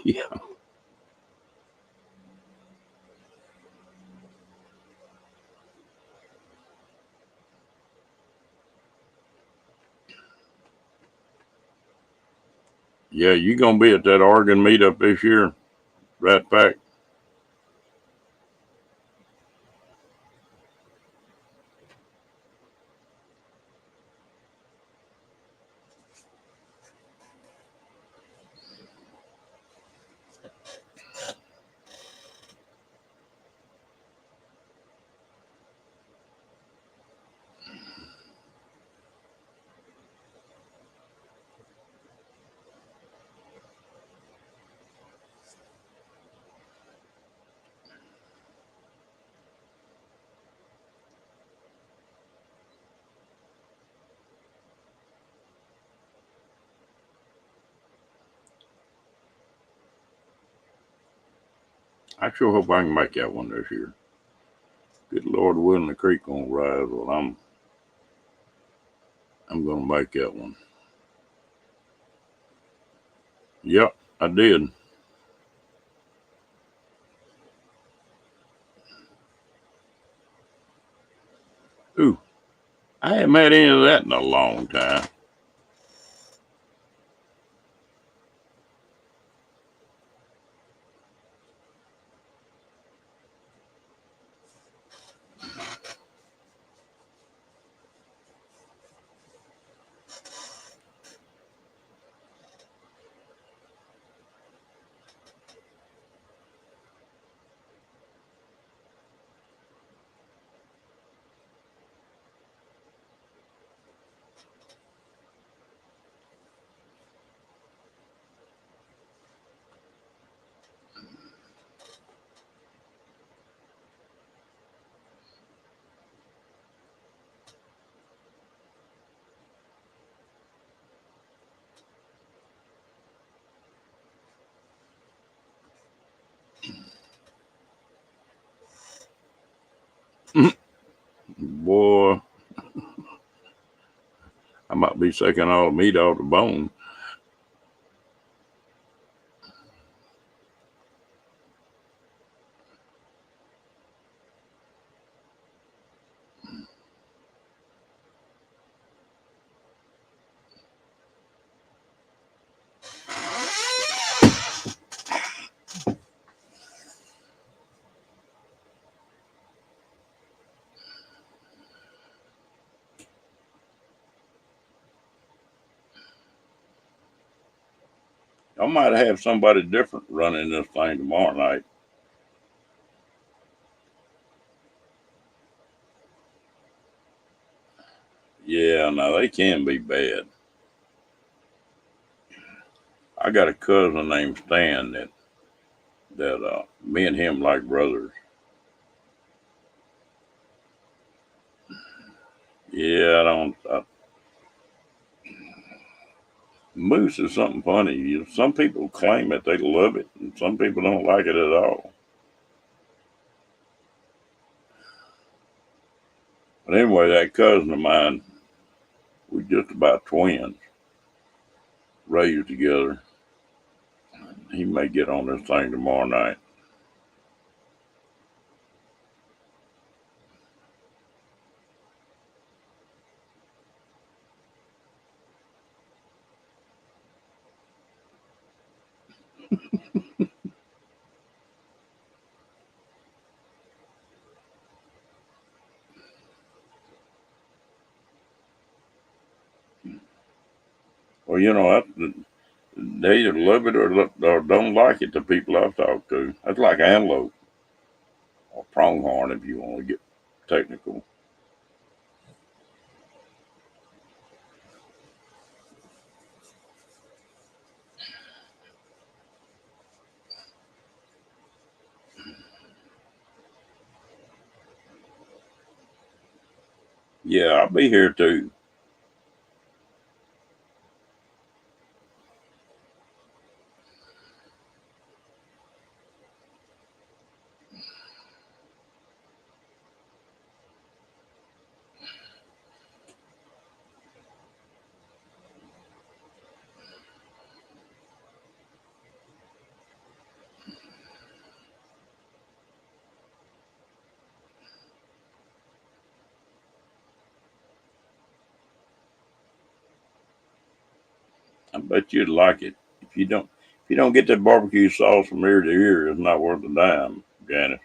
Yeah. Yeah, you gonna be at that Oregon meetup this year, Rat Pack? I sure hope I can make that one this year. Good Lord willing, the creek gonna rise. Well, I'm gonna make that one. Yep, I did. Ooh, I haven't had any of that in a long time. Boy, I might be sucking all the meat off the bone. I might have somebody different running this thing tomorrow night. Yeah, now they can be bad. I got a cousin named Stan that me and him like brothers. Yeah, I don't. Moose is something funny. Some people claim that they love it, and some people don't like it at all. But anyway, that cousin of mine, we just about twins, raised together. He may get on this thing tomorrow night. Well, they either love it or don't like it. The people I've talked to, that's like antelope or pronghorn, if you want to get technical. Yeah, I'll be here too. I bet you'd like it. If you don't get that barbecue sauce from ear to ear, it's not worth a dime, Janice.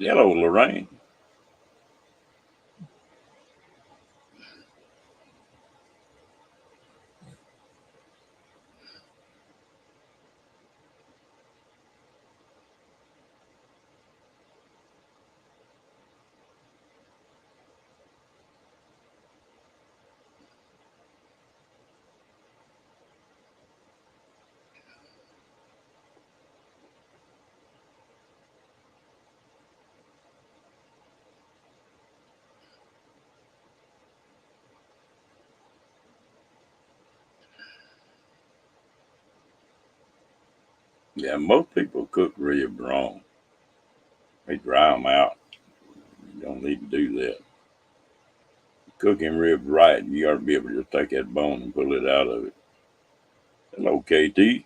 Hello, Lorraine. Yeah, most people cook ribs wrong. They dry them out. You don't need to do that. Cooking ribs right, you ought to be able to just take that bone and pull it out of it. Hello, KT.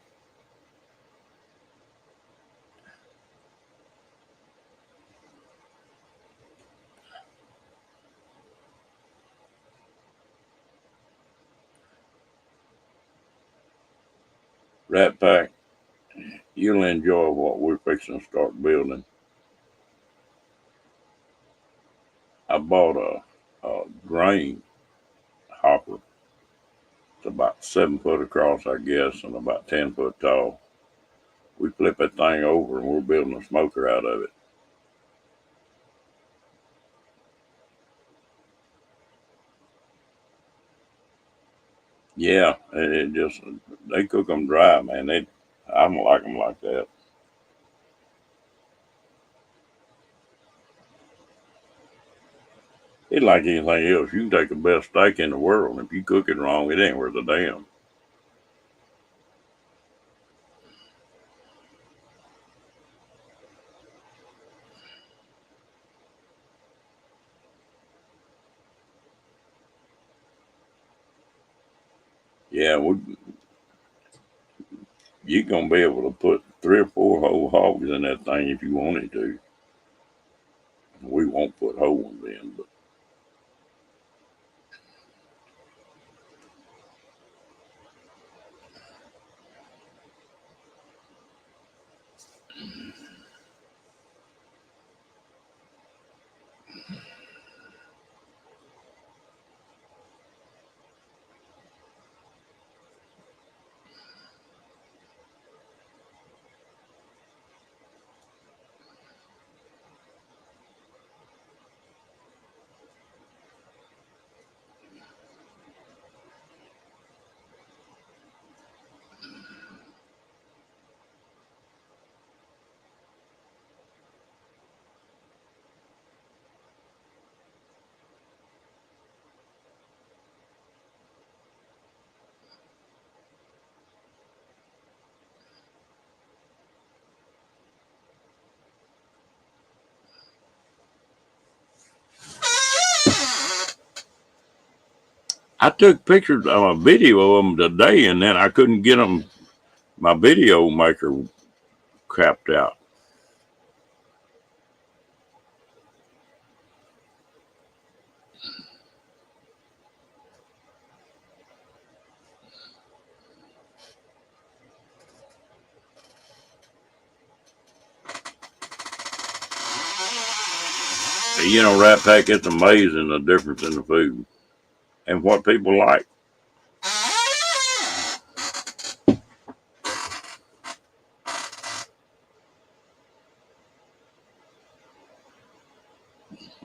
Rat Pack, you'll enjoy what we're fixing to start building. I bought a grain hopper. It's about 7 foot across, I guess, and about 10 foot tall. We flip that thing over and we're building a smoker out of it. Yeah, it just, they cook them dry, man. I don't like them like that. It's like anything else. You can take the best steak in the world, and if you cook it wrong, it ain't worth a damn. Yeah, you're gonna be able to put 3 or 4 whole hogs in that thing if you wanted to. We won't put whole ones in, but I took pictures of a video of them today, and then I couldn't get them. My video maker crapped out. You know, Rat Pack, it's amazing the difference in the food and what people like.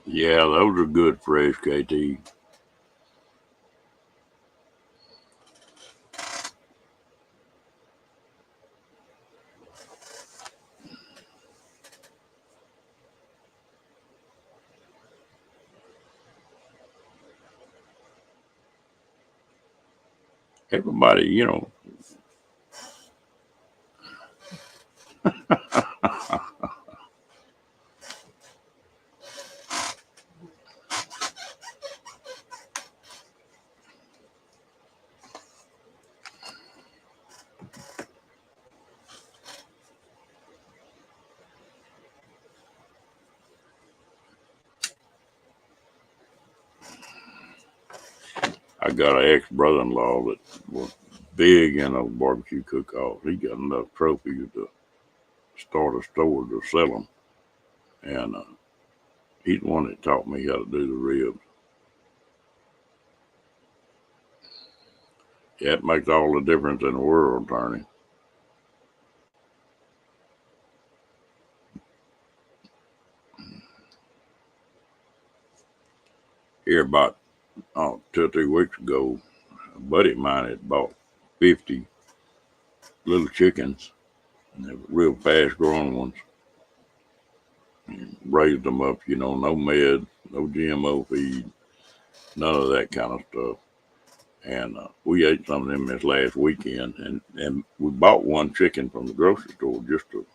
Yeah, those are good fresh, KT. Everybody, you know, I got an ex brother in law that was big in a barbecue cook off. He got enough trophies to start a store to sell them. And He's the one that taught me how to do the ribs. Yeah, it makes all the difference in the world, Tony. Here about 2 or 3 weeks ago, a buddy of mine had bought 50 little chickens, and they were real fast growing ones. And raised them up, no med, no GMO feed, none of that kind of stuff. And we ate some of them this last weekend, and we bought one chicken from the grocery store just to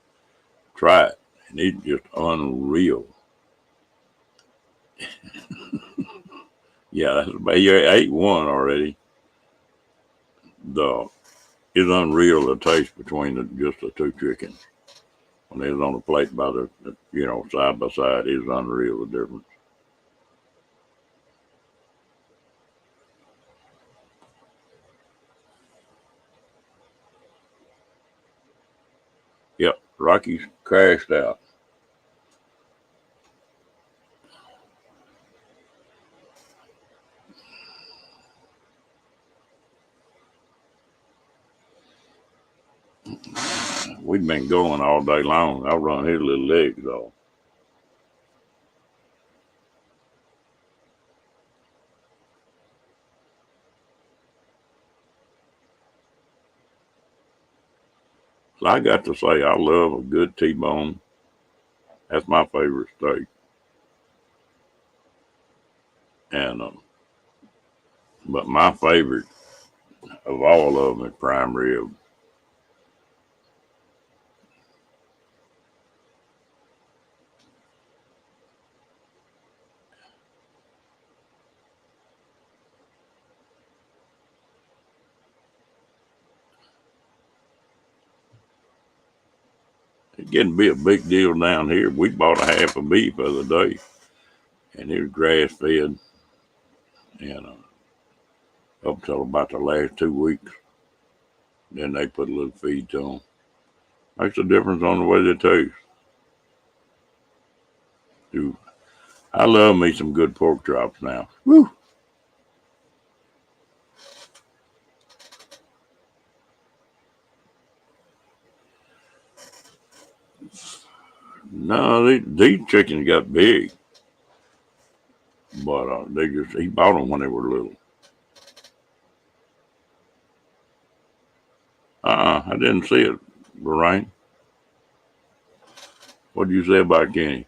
try it, and it's just unreal. Yeah, that's about, you ate one already. The It's unreal the taste between just the two chickens. When they was on the plate by side by side, it's unreal the difference. Yep, Rocky's crashed out. We'd been going all day long. I run his little legs off. So I got to say, I love a good T-bone. That's my favorite steak. And but my favorite of all of them is prime rib. It's getting to be a big deal down here. We bought a half a beef the other day, and it was grass fed, and up till about the last 2 weeks, then they put a little feed to them. Makes a difference on the way they taste. Dude, I love me some good pork chops now. Woo! No, these chickens got big, but he bought them when they were little. I didn't see it, Lorraine. What did you say about Kenny?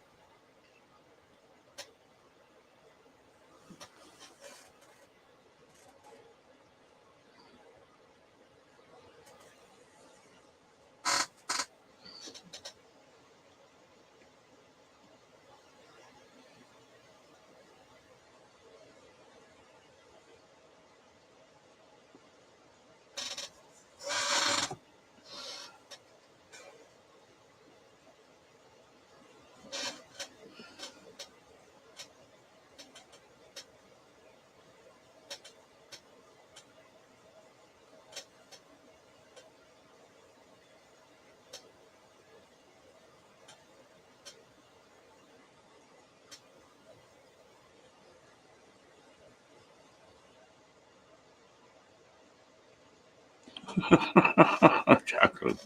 Chocolate.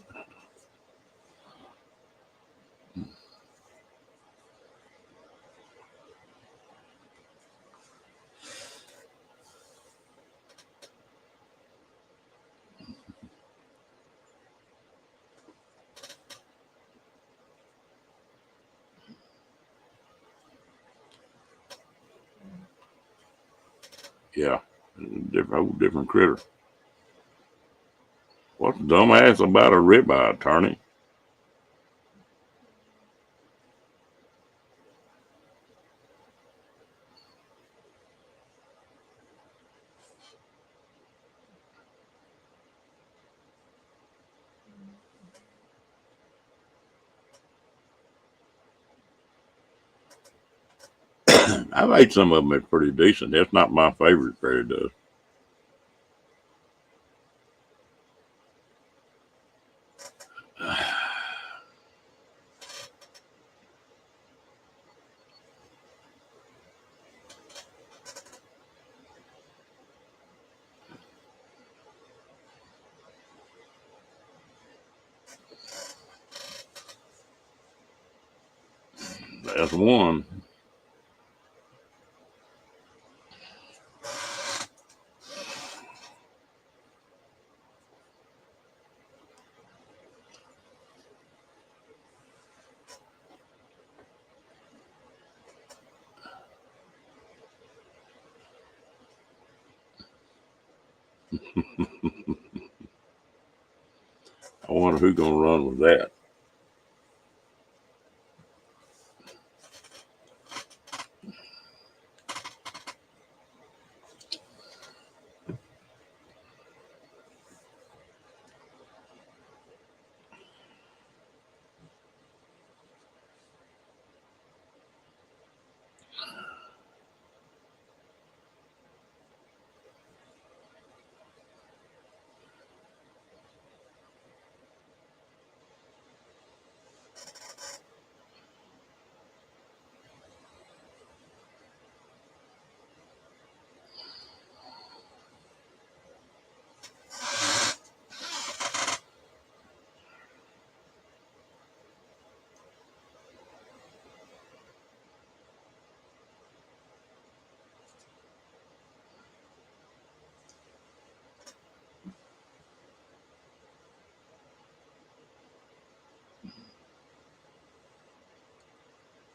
Yeah, whole different critter. What's dumbass about a ribeye, Tony? I've ate some of them that's pretty decent. That's not my favorite prairie dove. That's one. I wonder who's gonna run with that.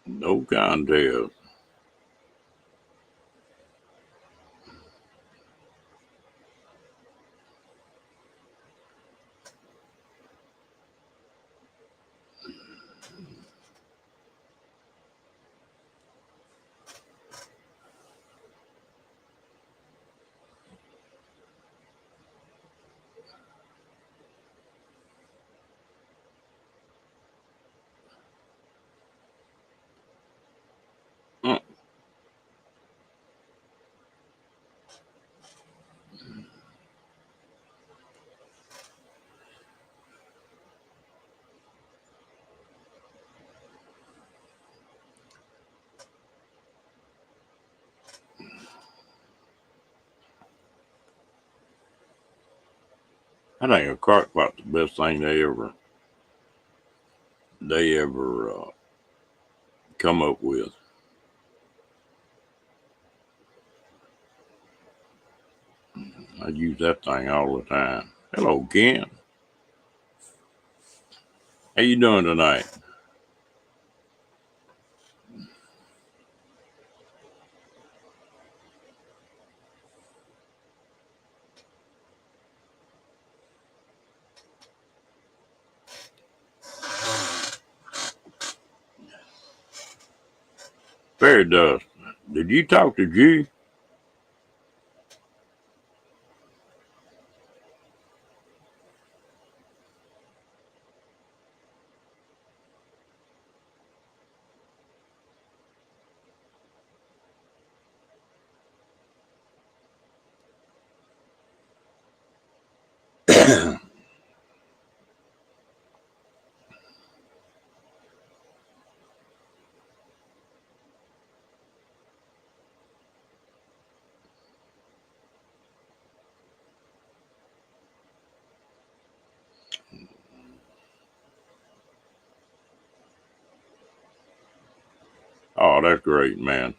No contest. Mm. I think a crock pot's the best thing they ever come up with. I use that thing all the time. Hello, Ken. How you doing tonight? Fairy dust. Did you talk to G? Oh, that's great, man.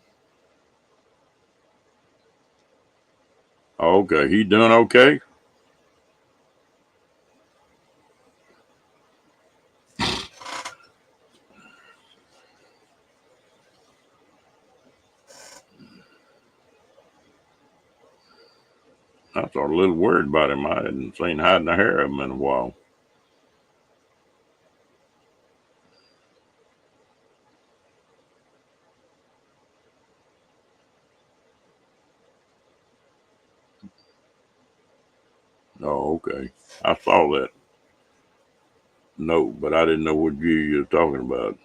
Okay, he doing okay? I was a little worried about him. I hadn't seen hide nor hair of him in a while. Oh, okay. I saw that note, but I didn't know what G you were talking about.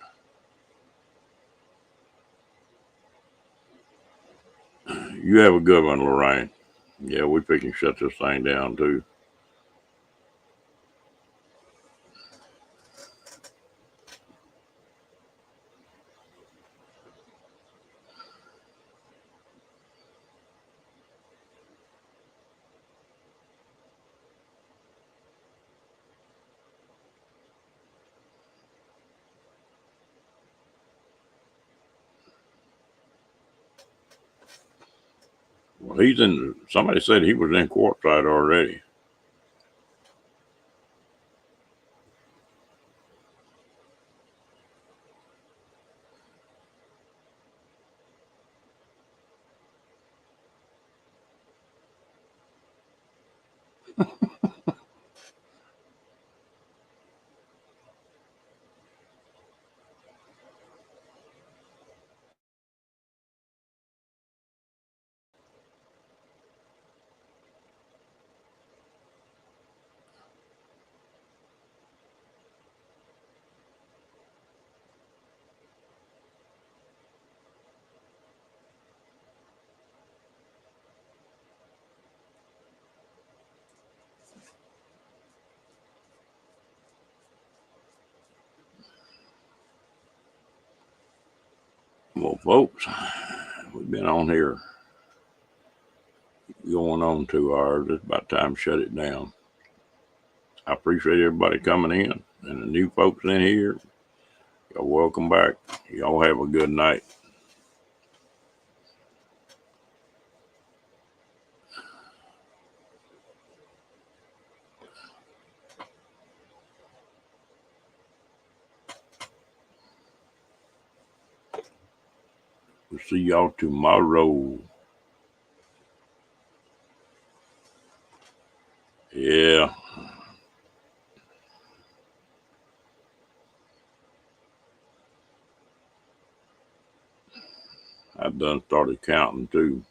You have a good one, Lorraine. Yeah, we can shut this thing down too. Well, he's in. Somebody said he was in Quartzsite already. Well, folks, we've been on here going on 2 hours. It's about time to shut it down. I appreciate everybody coming in, and the new folks in here, y'all welcome back. Y'all have a good night. We'll see y'all tomorrow. Yeah. I done started counting too.